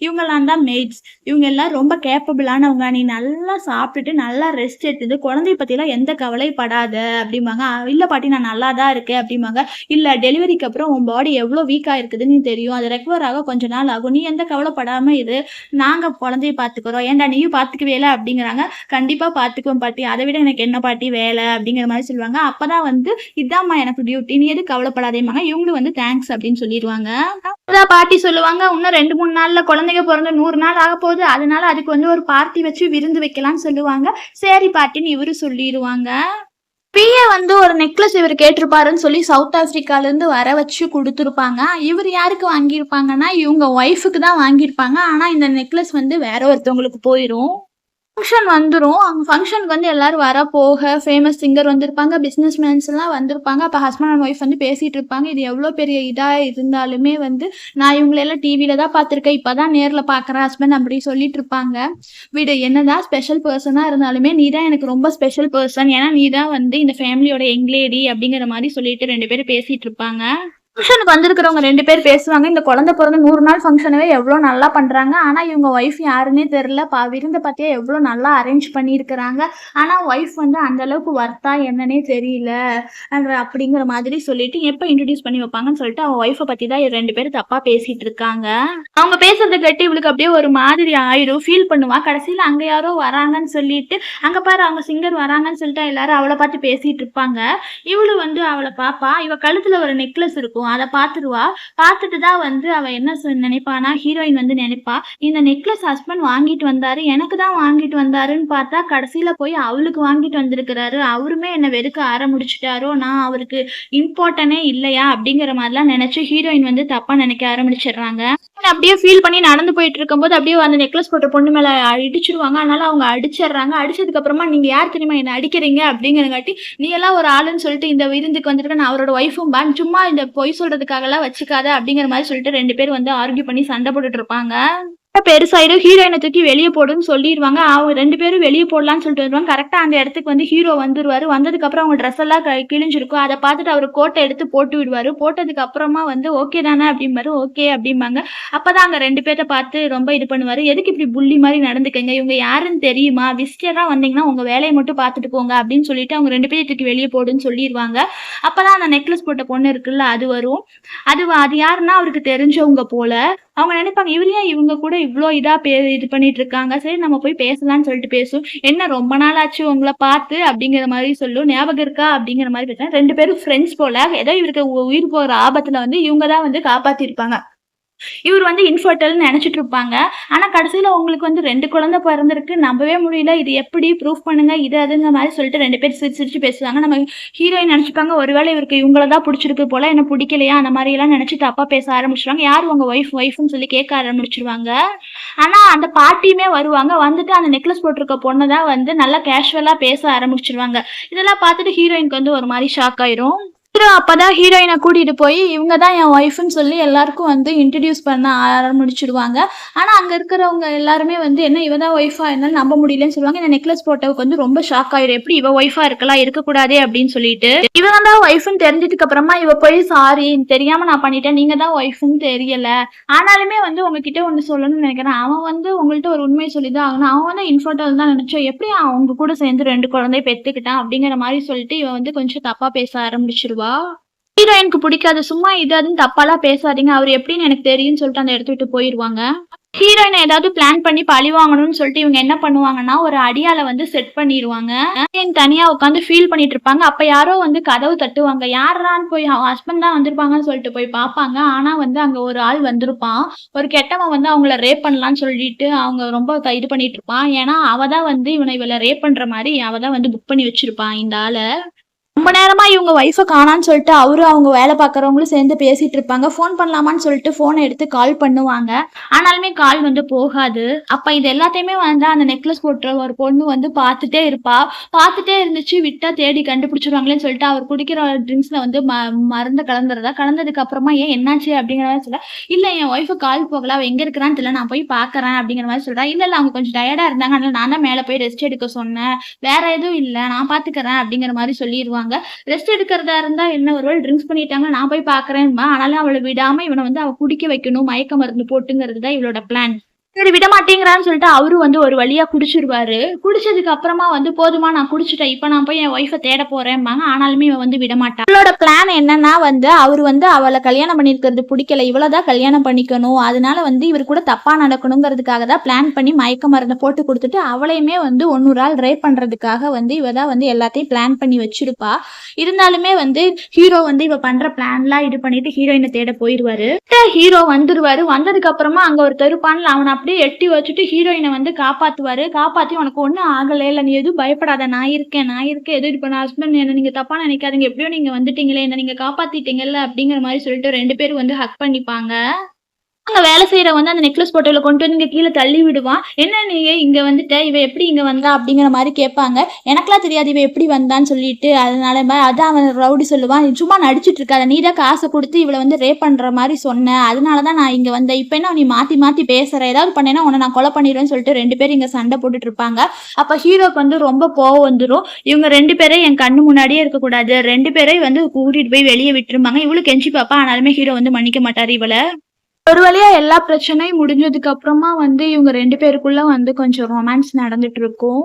இவங்கலாம் தான் மெய்ட்ஸ். இவங்க எல்லாம் ரொம்ப கேப்பபிளானவங்க. நீ நல்லா சாப்பிட்டுட்டு நல்லா ரெஸ்ட் எடுத்துட்டு குழந்தைய பத்திலாம் எந்த கவலையும் படாத" அப்படிம்பாங்க. இல்ல பாட்டி நான் நல்லா தான் இருக்கேன் அப்படிம்பாங்க. இல்ல டெலிவரிக்கு அப்புறம் உன் பாடி எவ்வளோ வீக்கா இருக்குதுன்னு தெரியும். அது ரெக்கவர் ஆக கொஞ்ச நாள் ஆகும். நீ எந்த கவலைப்படாம இரு. நாங்க குழந்தைய பார்த்துக்கிறோம். ஏன்டா நீயும் பார்த்துக்குவியல அப்படிங்கிறாங்க. கண்டிப்பா பார்த்துக்குவேன் பாட்டி. அதை விட எனக்கு என்ன பாட்டி வேலை அப்படிங்கிற மாதிரி சொல்லுவாங்க. அப்பதான் வந்து இதாம்மா எனக்கு டியூட்டி. நீ எதுவும் கவலைப்படாதேம்பாங்க. இவங்களும் வந்து தேங்க்ஸ் அப்படின்னு சொல்லிருவாங்க. அதான் பாட்டி சொல்லுவாங்க, இன்னும் 2, 3 நாள்ல குழந்தைங்க பொறந்து 100 நாள் ஆகப்போகுது. அதனால அதுக்கு வந்து ஒரு பார்ட்டி வச்சு விருந்து வைக்கலாம்னு சொல்லுவாங்க. சரி பாட்டின்னு இவரு சொல்லிருவாங்க. பிய வந்து ஒரு நெக்லஸ் இவர் கேட்டிருப்பாருன்னு சொல்லி சவுத் ஆப்பிரிக்கால இருந்து வர வச்சு குடுத்துருப்பாங்க. இவர் யாருக்கு வாங்கியிருப்பாங்கன்னா, இவங்க ஒய்ஃப்க்கு தான் வாங்கியிருப்பாங்க. ஆனா இந்த நெக்லஸ் வந்து வேற ஒருத்தவங்களுக்கு போயிரும். ஃபங்ஷன் வந்துரும். அவங்க ஃபங்ஷனுக்கு வந்து எல்லாரும் போக ஃபேமஸ் சிங்கர் வந்திருப்பாங்க, பிஸ்னஸ் மேன்ஸ் எல்லாம் வந்திருப்பாங்க. அப்ப ஹஸ்பண்ட் அண்ட் ஒய்ஃப் வந்து பேசிட்டு இருப்பாங்க. இது எவ்வளோ பெரிய இதா இருந்தாலுமே வந்து நான் இவங்களெல்லாம் டிவில தான் பார்த்துருக்கேன். இப்பதான் நேர்ல பார்க்குறேன் ஹஸ்பண்ட் அப்படி சொல்லிட்டு இருப்பாங்க. விடு, என்னதான் ஸ்பெஷல் பர்சனா இருந்தாலுமே நீ தான் எனக்கு ரொம்ப ஸ்பெஷல் பர்சன். ஏன்னா நீ தான் வந்து இந்த ஃபேமிலியோட யங் லேடி அப்படிங்கிற மாதிரி சொல்லிட்டு 2 பேரும் பேசிட்டு இருப்பாங்க. ஃபங்ஷனுக்கு வந்திருக்கிறவங்க 2 பேர் பேசுவாங்க. இந்த குழந்தை பிறந்த 100 நாள் ஃபங்ஷனவே எவ்வளோ நல்லா பண்றாங்க. ஆனா இவங்க ஒய்ஃப் யாருன்னே தெரியல. விருந்த பார்த்தியா எவ்வளோ நல்லா அரேஞ்ச் பண்ணியிருக்கிறாங்க. ஆனா ஒய்ஃப் வந்து அந்த அளவுக்கு வர்த்தா என்னன்னே தெரியல அப்படிங்கிற மாதிரி சொல்லிட்டு எப்ப இன்ட்ரடியூஸ் பண்ணி வைப்பாங்கன்னு சொல்லிட்டு அவன் ஒய்ஃபை பத்தி தான் 2 பேரும் தப்பா பேசிட்டு இருக்காங்க. அவங்க பேசுறதை கேட்டு இவளுக்கு அப்படியே ஒரு மாதிரி ஆயிடும். ஃபீல் பண்ணுவா. கடைசியில அங்க யாரோ வராங்கன்னு சொல்லிட்டு அங்க பாரு அவங்க சிங்கர் வராங்கன்னு சொல்லிட்டு எல்லாரும் அவளை பார்த்து பேசிட்டு இருப்பாங்க. இவளு வந்து அவளை பாப்பா. இவ கழுத்துல ஒரு நெக்லஸ் இருக்கும். அதை பார்த்துருவா. பார்த்துட்டு தான் வந்து அவ என்ன நினைப்பானா, ஹீரோயின் வந்து நினைப்பா, இந்த நெக்லஸ் ஹஸ்பண்ட் வாங்கிட்டு வந்தாரு, எனக்கு தான் வாங்கிட்டு வந்தாருன்னு பார்த்தா கடைசியில போய் அவளுக்கு வாங்கிட்டு வந்திருக்கிறாரு. அவருமே என்ன வெறுக்க ஆரம்பிச்சுட்டாரோ, நான் அவருக்கு இம்பார்ட்டனே இல்லையா அப்படிங்கிற மாதிரிலாம் நினைச்சு ஹீரோயின் வந்து தப்பா நினைக்க ஆரம்பிச்சிடுறாங்க. அப்படியே ஃபீல் பண்ணி நடந்து போயிட்டு இருக்கும்போது அப்படியே அந்த நெக்லஸ் போட்ட பொண்ணு மேல இடிச்சிருவாங்க. அதனால அவங்க அடிச்சிடுறாங்க. அடிச்சதுக்கு அப்புறமா நீங்க யார் தெரியுமா என்ன அடிக்கிறீங்க அப்படிங்கிறங்காட்டி, நீ எல்லாம் ஒரு ஆளுன்னு சொல்லிட்டு இந்த விருந்துக்கு வந்திருக்க, நான் அவரோட ஒய்ஃபும் பான், சும்மா இந்த பொய் சொல்றதுக்காக எல்லாம் வச்சுக்காத அப்படிங்கிற மாதிரி சொல்லிட்டு 2 பேரும் வந்து ஆர்கியூ பண்ணி சண்டை போட்டுட்டு இருப்பாங்க. பெருசாயிடும். ஹீரோயினை தூக்கி வெளியே போடுன்னு சொல்லிடுவாங்க. அவங்க 2 பேரும் வெளியே போடலான்னு சொல்லிட்டு வருவாங்க. கரெக்டா அந்த இடத்துக்கு வந்து ஹீரோ வந்துருவாரு. வந்ததுக்கு அப்புறம் அவங்க ட்ரெஸ் எல்லாம் கிழிஞ்சிருக்கும். அதை பார்த்துட்டு அவர் கோட்டை எடுத்து போட்டு விடுவாரு. போட்டதுக்கு அப்புறமா வந்து ஓகே தானே அப்படிம்பாரு. ஓகே அப்படிம்பாங்க. அப்பதான் அங்க 2 பேர்த்த பார்த்து ரொம்ப இது பண்ணுவாரு. எதுக்கு இப்படி புள்ளி மாதிரி நடந்துக்கங்க, இவங்க யாருன்னு தெரியுமா, விசிட்டரா வந்தீங்கன்னா உங்க வேலையை மட்டும் பார்த்துட்டு போங்க அப்படின்னு சொல்லிட்டு அவங்க 2 பேரும் தூக்கி வெளியே போடுன்னு சொல்லிடுவாங்க. அப்பதான் அந்த நெக்லஸ் போட்ட பொண்ணு இருக்குல்ல, அது வரும். அது யாருன்னா அவருக்கு தெரிஞ்சவங்க போல. அவங்க நினைப்பாங்க, இவரு ஏன் இவங்க கூட இவ்ளோ இதா இது பண்ணிட்டு இருக்காங்க, சரி நம்ம போய் பேசலாம்னு சொல்லிட்டு பேசும். என்ன ரொம்ப நாள் ஆச்சு உங்களை பார்த்து அப்படிங்கிற மாதிரி சொல்லும். ஞாபகம் இருக்கா அப்படிங்கிற மாதிரி பேசுறாங்க. 2 பேரும் ஃப்ரெண்ட்ஸ் போல. ஏதோ இவருக்கு உயிர் போகிற ஆபத்துல வந்து இவங்க தான் வந்து காப்பாத்திருப்பாங்க. இவர் வந்து இன்ஃபர்டைல்னு நினைச்சிட்டு இருப்பாங்க. ஆனா கடைசியில உங்களுக்கு வந்து 2 குழந்தை பிறந்திருக்கு, நம்பவே முடியல, இது எப்படி ப்ரூஃப் பண்ணுங்க, இது அதுங்கிற மாதிரி சொல்லிட்டு 2 பேர் சிரிச்சு பேசுவாங்க. நம்ம ஹீரோயின் நினைச்சுப்பாங்க, ஒருவேளை இவருக்கு இவங்கள தான் பிடிச்சிருக்கு போல, என்ன பிடிக்கலையா அந்த மாதிரி எல்லாம் நினைச்சு தப்பா பேச ஆரம்பிச்சிருவாங்க. யார் உங்க ஒய்ஃப்னு சொல்லி கேட்க ஆரம்பிச்சிருவாங்க. ஆனா அந்த பாட்டியுமே வருவாங்க. வந்துட்டு அந்த நெக்லஸ் போட்டிருக்க பொண்ணை தான் வந்து நல்லா கேஷுவலா பேச ஆரம்பிச்சிருவாங்க. இதெல்லாம் பார்த்துட்டு ஹீரோயினுக்கு வந்து ஒரு மாதிரி ஷாக் ஆயிரும். ஹீரோ அப்பதான் ஹீரோயினை கூட்டிட்டு போய் இவங்க தான் என் ஒய்ஃப்னு சொல்லி எல்லாருக்கும் வந்து இன்ட்ரடியூஸ் பண்ண ஆரம்பிச்சிடுவாங்க. ஆனா அங்க இருக்கிறவங்க எல்லாருமே வந்து என்ன இவ தான் ஒய்ஃபா, என்னால நம்ப முடியலன்னு சொல்லுவாங்க. இந்த நெக்லஸ் போட்டவுக்கு வந்து ரொம்ப ஷாக் ஆயிடும். எப்படி இவ ஒய்ஃபா இருக்கலாம், இருக்கக்கூடாதே அப்படின்னு சொல்லிட்டு இவங்க தான் ஒய்ஃப்னு தெரிஞ்சதுக்கு அப்புறமா இவ போய் சாரி தெரியாம நான் பண்ணிட்டேன், நீங்க தான் ஒய்ஃப்னு தெரியல, ஆனாலுமே வந்து உங்ககிட்ட ஒண்ணு சொல்லணும்னு நினைக்கிறேன். அவன் வந்து உங்கள்கிட்ட ஒரு உண்மையை சொல்லிதான் ஆகணும். அவன் வந்து இன்ஃபர்டைல் தான் நினைச்சோம், எப்படி அவங்க கூட சேர்ந்து 2 குழந்தைய பெத்துக்கிட்டான் அப்படிங்கிற மாதிரி சொல்லிட்டு இவன் வந்து கொஞ்சம் தப்பா பேச ஆரம்பிச்சிருவா. ஹீரோயினுக்கு பிடிக்காது. சும்மா இது அதுன்னு தப்பாலாம் பேசாதீங்க, அவர் எப்படின்னு எனக்கு தெரியும்னு சொல்லிட்டு அந்த இடத்த விட்டு போயிருவாங்க. ஹீரோயினை ஏதாவது பிளான் பண்ணி பழி வாங்கணும்னு சொல்லிட்டு இவங்க என்ன பண்ணுவாங்கன்னா, ஒரு அடியால வந்து செட் பண்ணிடுவாங்க. தனியா உட்காந்து ஃபீல் பண்ணிட்டு இருப்பாங்க. அப்ப யாரோ வந்து கதவு தட்டுவாங்க. யாரான்னு போய் ஹஸ்பண்ட் தான் வந்திருப்பாங்கன்னு சொல்லிட்டு போய் பார்ப்பாங்க. ஆனா வந்து அங்க ஒரு ஆள் வந்திருப்பான். ஒரு கெட்டவன் வந்து அவங்கள ரேப் பண்ணலாம்னு சொல்லிட்டு அவங்க ரொம்ப இது பண்ணிட்டு இருப்பான். ஏன்னா அவ தான் வந்து இவளை ரேப் பண்ற மாதிரி அவ தான் வந்து புக் பண்ணி வச்சிருப்பான் இந்த ஆளை. ரொம்ப நேரமா இவங்க ஒய்ஃபை காணான்னு சொல்லிட்டு அவங்க வேலை பார்க்குறவங்களும் சேர்ந்து பேசிட்டு இருப்பாங்க. ஃபோன் பண்ணலாமான்னு சொல்லிட்டு ஃபோனை எடுத்து கால் பண்ணுவாங்க. ஆனாலுமே கால் வந்து போகாது. அப்ப இது எல்லாத்தையுமே வந்து அந்த நெக்லஸ் போட்டுற ஒரு பொண்ணு வந்து பார்த்துட்டே இருப்பா. பார்த்துட்டே இருந்துச்சு, விட்டா தேடி கண்டுபிடிச்சிருவாங்களேன்னு சொல்லிட்டு அவர் குடிக்கிற ட்ரிங்க்ஸ்ல வந்து மருந்து கலந்ததுக்கு அப்புறமா ஏன் என்னாச்சு அப்படிங்கிற மாதிரி சொல்ல, இல்ல என் ஒய்ஃபு கால் போகல, அவ எங்க இருக்கிறான்னு தெரியல, நான் போய் பாக்குறேன் அப்படிங்கிற மாதிரி சொல்றா. இல்ல அவங்க கொஞ்சம் டயர்டா இருந்தாங்க, அதனால நான் தான் மேல போய் ரெஸ்ட் எடுக்க சொன்னேன், வேற எதுவும் இல்ல, நான் பாத்துக்கிறேன் அப்படிங்கிற மாதிரி சொல்லிடுவாங்க. ரெஸ்ட் எடுக்கிறதா இருந்தா என்ன, ஒருவேளை ட்ரிங்க்ஸ் பண்ணிட்டாங்க, நான் போய் பாக்குறேன். ஆனாலும் அவளை விடாம இவனை வந்து அவ குடிக்க வைக்கணும், மயக்க மருந்து போட்டுங்கிறது தான் இவளோட பிளான். சரி விட மாட்டேங்கிறான்னு சொல்லிட்டு அவரும் வந்து ஒரு வழியா குடிச்சிருவாரு. குடிச்சதுக்கு அப்புறமா வந்து போதுமா நான் குடிச்சுட்டேன். இப்ப நான் போய் என் ஒய்ஃப தேட போறேன்பாங்க. ஆனாலுமே இவ வந்து விட மாட்டா. இவளோட பிளான் என்னன்னா வந்து அவரு வந்து அவள கல்யாணம் பண்ணியிருக்கிறது பிடிக்கல. இவள தான் கல்யாணம் பண்ணிக்கணும். அதனால வந்து இவரு கூட தப்பா நடக்கணுங்கிறதுக்காக தான் பிளான் பண்ணி மயக்க மருந்த போட்டு குடுத்துட்டு, அவளையுமே வந்து 100 ஆள் ரேப் பண்றதுக்காக வந்து இவ தான் வந்து எல்லாத்தையும் பிளான் பண்ணி வச்சிருப்பா. இருந்தாலுமே வந்து ஹீரோ வந்து இவ பண்ற பிளான்லாம் இது பண்ணிட்டு ஹீரோயின தேட போயிருவாரு. ஹீரோ வந்துருவாரு. வந்ததுக்கு அப்புறமா அங்க ஒருத்தர் இருப்பான்ல, அவன அப்படியே எட்டி வச்சுட்டு ஹீரோயின வந்து காப்பாத்துவாரு. காப்பாத்தி உனக்கு ஒண்ணும் ஆகலைல, நீ எதுவும் பயப்படாத, நான் இருக்கேன், எதுவும் இப்ப நான் ஹஸ்பண்ட் என்ன நீங்க தப்பா நினைக்காதீங்க, எப்படியோ நீங்க வந்துட்டீங்களே, என்ன நீங்க காப்பாத்திட்டீங்கல்ல அப்படிங்கிற மாதிரி சொல்லிட்டு 2 பேரும் வந்து ஹக் பண்ணிப்பாங்க. அங்க வேலை செய்றவன் வந்து அந்த நெக்லஸ் போட்டோல கொண்டு வந்து இங்க கீழ தள்ளி விடுவான். "என்ன நீ இங்க வந்துட்ட? இவ எப்படி இங்க வந்தா?" அப்படிங்கிற மாரி கேட்பாங்க. எனக்கெல்லாம் தெரியாது இவ எப்படி வந்தான்னு சொல்லிட்டு. அதனால அதான் அவன் ரவுடி சொல்லுவான், "நீ சும்மா நடிச்சுட்டு இருக்காத. நீ தான் காச குடுத்து இவள வந்து ரேப் பண்ற மாரி சொன்ன. அதனால தான் நான் இங்க வந்தேன். இப்ப என்ன நீ மாத்தி மாத்தி பேசுற? ஏதாவது பண்ணேன்னா உன்ன நான் கொலை பண்ணிருவேன்னு" சொல்லிட்டு 2 பேரும் இங்க சண்டை போட்டுட்டு இருப்பாங்க. அப்ப ஹீரோக்கு வந்து ரொம்ப கோவம் வந்துரும். இவங்க 2 பேரையும் என் கண்ணு முன்னாடியே இருக்கக்கூடாது. 2 பேரையும் வந்து கூட்டிட்டு போய் வெளிய விட்டுரும்பாங்க. இவளும் கெஞ்சி பாப்பா. ஆனாலுமே ஹீரோ வந்து மன்னிக்க மாட்டாரு இவள. ஒரு வழியா எல்லா பிரச்சனையும் முடிஞ்சதுக்கு அப்புறமா வந்து இவங்க 2 பேருக்குள்ள வந்து கொஞ்சம் ரொமான்ஸ் நடந்துட்டு இருக்கும்.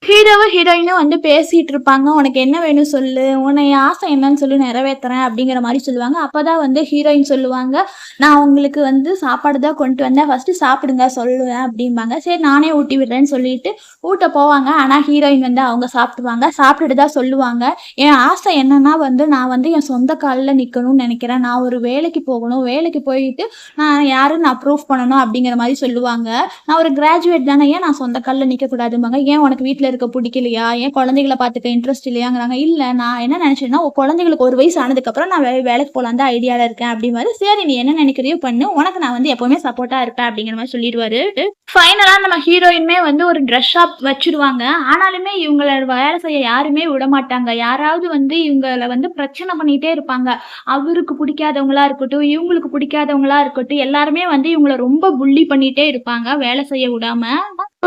ஹீரோவும் ஹீரோயினும் வந்து பேசிட்டு இருப்பாங்க. "உனக்கு என்ன வேணும் சொல்லு. உன்னைய ஆசை என்னன்னு சொல்லி நிறைவேத்துறேன்" அப்படிங்கிற மாரி சொல்லுவாங்க. அப்பதான் வந்து ஹீரோயின் சொல்லுவாங்க, "நான் உங்களுக்கு வந்து சாப்பாடு தான் கொண்டு வந்தேன். ஃபர்ஸ்ட்டு சாப்பிடுங்க சொல்லுவேன்" அப்படிம்பாங்க. சரி நானே ஊட்டி விடுறேன்னு சொல்லிட்டு ஊட்ட போவாங்க. ஆனா ஹீரோயின் வந்து அவங்க சாப்பிடுவாங்க. சாப்பிட்டுட்டு தான் சொல்லுவாங்க, "என் ஆசை என்னன்னா வந்து நான் வந்து என் சொந்த கால்ல நிக்கணும்னு நினைக்கிறேன். நான் ஒரு வேலைக்கு போகணும். வேலைக்கு போயிட்டு நான் யாருன்னு நான் ப்ரூஃப் பண்ணணும்" அப்படிங்கிற மாரி சொல்லுவாங்க. "நான் ஒரு கிராஜுவேட் தானே. ஏன் நான் சொந்த கால்ல நிக்கக்கூடாதும்பாங்க." "ஏன் உனக்கு வீட்ல இருக்க பிடிக்கலையா? ஏன் குழந்தைகள பார்த்துக்க இன்ட்ரெஸ்ட் இல்லையாங்கிறாங்க." "இல்ல நான் என்ன நினைச்சேன்னா குழந்தைகளுக்கு ஒரு வயசு ஆனதுக்கு அப்புறம் நான் வேலைக்கு போலாம் தான் ஐடியால இருக்கேன்" அப்படிம்பாரு. "சரி நீ என்ன நினைக்கிறியோ பண்ணு. உனக்கு நான் வந்து எப்பவுமே சப்போர்ட்டா இருப்பேன்" அப்படிங்கிற மாதிரி சொல்லிடுவாரு. ஃபைனலா நம்ம ஹீரோயினுமே வந்து ஒரு ட்ரெஸ் ஷாப் வச்சிருவாங்க. ஆனாலுமே இவங்கள வேலை செய்ய யாருமே விடமாட்டாங்க. யாராவது வந்து இவங்கள வந்து பிரச்சனை பண்ணிட்டே இருப்பாங்க. அவருக்கு பிடிக்காதவங்களா இருக்கட்டும், இவங்களுக்கு பிடிக்காதவங்களா இருக்கட்டும், எல்லாருமே வந்து இவங்கள ரொம்ப புல்லி பண்ணிட்டே இருப்பாங்க, வேலை செய்ய விடாம.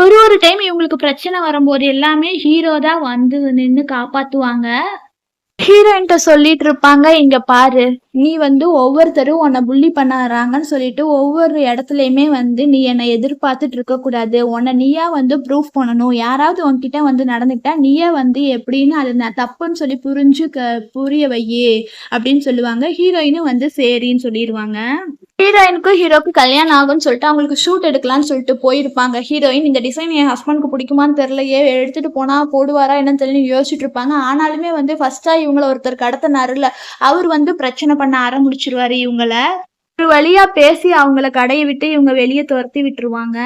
ஒரு டைம் இவங்களுக்கு பிரச்சனை வரும்போது எல்லாமே ஹீரோ தான் வந்து நின்னு காப்பாத்துவாங்க. ஹீரோயின்ட்ட சொல்லிட்டு இருப்பாங்க, "இங்க பாரு, நீ வந்து ஒவ்வொருத்தரும் உன்னை புள்ளி பண்ணறாங்கன்னு சொல்லிட்டு ஒவ்வொரு இடத்துலயுமே வந்து நீ என்னை எதிர்பார்த்துட்டு இருக்கக்கூடாது. உன்னை நீயா வந்து ப்ரூஃப் பண்ணணும். யாராவது உன்கிட்ட வந்து நடந்துக்கிட்டா நீயே வந்து எப்படின்னு அது நான் தப்புன்னு சொல்லி புரிய வையி" அப்படின்னு சொல்லுவாங்க. ஹீரோயினும் வந்து சரின்னு சொல்லிடுவாங்க. ஹீரோயினுக்கும் ஹீரோக்கும் கல்யாணம் ஆகும்னு சொல்லிட்டு அவங்களுக்கு ஷூட் எடுக்கலாம்னு சொல்லிட்டு போயிருப்பாங்க. ஹீரோயின் இந்த டிசைன் என் ஹஸ்பண்டுக்கு பிடிக்குமான்னு தெரியலையே, எடுத்துட்டு போனா போடுவாரா என்னன்னு தெரியல யோசிச்சுட்டு இருப்பாங்க. ஆனாலுமே வந்து ஃபர்ஸ்டா இவங்கள ஒருத்தர் கடத்தினாருல்ல, அவர் வந்து பிரச்சனை பண்ண ஆரம்பிச்சிருவாரு இவங்கள. ஒரு வழியா பேசி அவங்கள கடைய விட்டு இவங்க வெளிய துரத்தி விட்டுருவாங்க.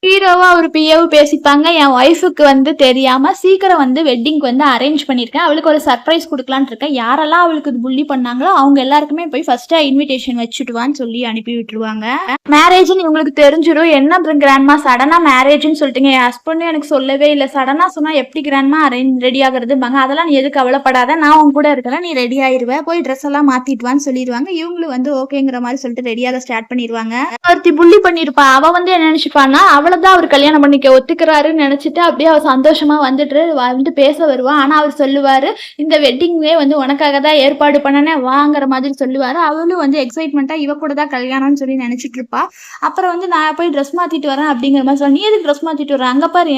ஹீரோவா அவரு பிஏவும் பேசிப்பாங்க, "என் ஒய்ஃபுக்கு வந்து தெரியாம சீக்கிரம் வந்து வெட்டிங்க்கு வந்து அரேஞ்ச் பண்ணியிருக்கேன். அவளுக்கு ஒரு சர்ப்ரைஸ் குடுக்கலான்னு இருக்கேன். யாரெல்லாம் அவளுக்கு புல்லி பண்ணாங்களோ அவங்க எல்லாருக்குமே போய் ஃபர்ஸ்ட்டா இன்விடேஷன் வச்சுட்டு வான்னு" சொல்லி அனுப்பி விட்டுருவாங்க. மேரேஜ்ன்னு இவங்களுக்கு தெரிஞ்சிரும். "என்ன கிராண்ட்மா சடனா மேரேஜ்ன்னு சொல்லிட்டீங்க. என் ஹஸ்பண்டும் எனக்கு சொல்லவே இல்ல. சடனா சொன்னா எப்படி கிராண்ட்மா ரெடி ஆகுறதும்பாங்க." "அதெல்லாம் நீ எதுவும் கவலைப்படாத. நான் உன் கூட இருக்கிறேன். நீ ரெடி ஆயிருவ. போய் ட்ரெஸ் எல்லாம் மாத்திட்டு வான்னு" சொல்லிடுவாங்க. இவங்களும் வந்து ஓகேங்கிற மாதிரி சொல்லிட்டு ரெடியாக ஸ்டார்ட் பண்ணிடுவாங்க. ஒருத்தி புள்ளி பண்ணிருப்பா. அவ வந்து என்ன நினைச்சுப்பான்னா, அவளதான் அவர் கல்யாணம் பண்ணிக்க ஒத்துக்கிறாருன்னு நினைச்சிட்டு அப்படியே அவ சந்தோஷமா வந்துட்டு வந்து பேச வருவா. ஆனா அவர் சொல்லுவாரு, "இந்த வெட்டிங்கே வந்து உனக்காக தான் ஏற்பாடு பண்ணனே வாங்குற மாதிரி" சொல்லுவாரு. அவளும் வந்து எக்ஸைட்மெண்ட்டா இவ கூட தான் கல்யாணம்னு சொல்லி நினைச்சிட்டு இருப்பா. அப்புறம் வந்து "நான் போய் ட்ரெஸ் மாத்திட்டு வரேன்" அப்படிங்கிற மாதிரி சொல்ல, "நீ எதுக்கு ட்ரெஸ் மாத்திட்டு வர? அங்க பாரு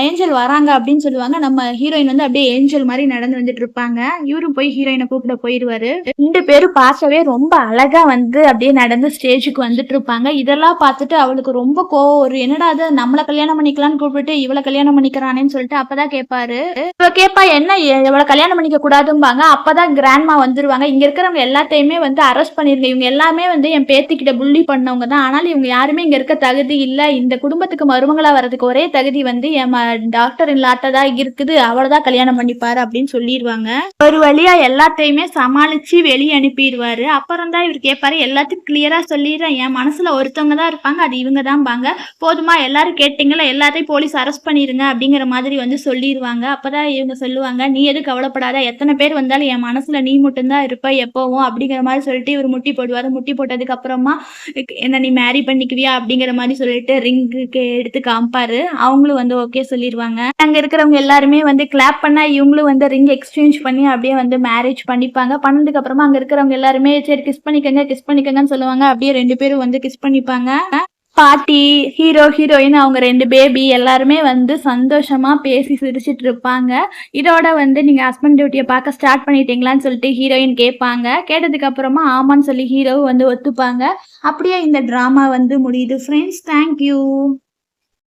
ஏஞ்சல் வராங்க" அப்படின்னு சொல்லுவாங்க. நம்ம ஹீரோயின் வந்து அப்படியே ஏஞ்சல் மாதிரி நடந்து வந்துட்டு இருப்பாங்க. இவரும் போய் ஹீரோயினை கூப்பிட போயிருவாரு. 2 பேரும் பார்க்கவே ரொம்ப அழகா வந்து அப்படியே நடந்து ஸ்டேஜுக்கு வந்துட்டு இருப்பாங்க. இதெல்லாம் பார்த்துட்டு அவளுக்கு ரொம்ப கோவம் வரும். "என்னடா அது நம்மள கல்யாணம் பண்ணிக்கலாம்னு கூப்பிட்டு இவள கல்யாணம் பண்ணிக்கிறானேன்னு" சொல்லிட்டு அப்பதான் கேட்பாரு. இவ கேட்பா, "என்ன இவள கல்யாணம் பண்ணிக்க கூடாதும்பாங்க." அப்பதான் கிராண்ட்மா வந்துருவாங்க. "இங்க இருக்கிறவங்க எல்லாத்தையுமே வந்து அரெஸ்ட் பண்ணிருங்க. இவங்க எல்லாமே வந்து என் பேத்திக்கிட்ட புள்ளி பண்ணவங்க தான். ஆனாலும் இவங்க யாருமே இங்க இருக்க தகுதி இல்ல. இந்த குடும்பத்துக்கு மருமகளா வர்றதுக்கு ஒரே தகுதி வந்து என் டாக்டர் இல்லாட்ட தான் இருக்குது. அவளதான் கல்யாணம் பண்ணிப்பாரு" அப்படின்னு சொல்லிடுவாங்க. ஒரு வழியா எல்லாத்தையுமே சமாளிச்சு வெளியே அனுப்பிடுவாரு. அப்புறம் தான் இவர் கேட்பாரு, "எல்லாத்துக்கும் கிளியரா சொல்லிடுறேன். என் மனசுல ஒருத்தவங்க தான் இருப்பாங்க. அது இவங்க தான்பாங்க. போதுமா எல்லாரும் கேட்டீங்களா, எல்லாத்தையும் போலீஸ் அரெஸ்ட் பண்ணிருங்க" அப்படிங்கிற மாதிரி வந்து சொல்லிடுவாங்க. அப்பதான் இவங்க சொல்லுவாங்க, "நீ எதுவும் கவலைப்படாத. எத்தனை பேர் வந்தாலும் என் மனசுல நீ மட்டும்தான் இருப்ப எப்பவும்" அப்படிங்கிற மாதிரி சொல்லிட்டு இவர் முட்டி போடுவாரு. முட்டி போட்டதுக்கு அப்புறமா, "என்ன நீ மேரி பண்ணிக்குவியா" அப்படிங்கிற மாதிரி சொல்லிட்டு ரிங்கு எடுத்து காமிப்பாரு. அவங்களும் வந்து ஓகே சொல்லிடுவாங்க. அங்க இருக்கிறவங்க எல்லாருமே வந்து கிளாப் பண்ணா இவங்களும் வந்து ரிங் எக்ஸ்சேஞ்ச் பண்ணி அப்படியே வந்து மேரேஜ் பண்ணிப்பாங்க. பண்ணதுக்கு அப்புறமா அங்க இருக்கிறவங்க எல்லாருமே, "சரி கிஸ் பண்ணிக்கங்கன்னு சொல்லுவாங்க." அப்படியே 2 பேரும் வந்து கிஸ் பண்ணிப்பாங்க. பாட்டி, ஹீரோ, ஹீரோயின் அவங்க 2 பேபி எல்லாருமே வந்து சந்தோஷமா பேசி சிரிச்சுட்டு இருப்பாங்க. இதோட வந்து நீங்க ஹஸ்பண்ட் டியூட்டிய பார்க்க ஸ்டார்ட் பண்ணிட்டீங்களான்னு சொல்லிட்டு ஹீரோயின் கேட்பாங்க. கேட்டதுக்கு அப்புறமா ஆமான்னு சொல்லி ஹீரோவும் வந்து ஒத்துப்பாங்க. அப்படியே இந்த ட்ராமா வந்து முடியுது ஃப்ரெண்ட்ஸ். Thank you.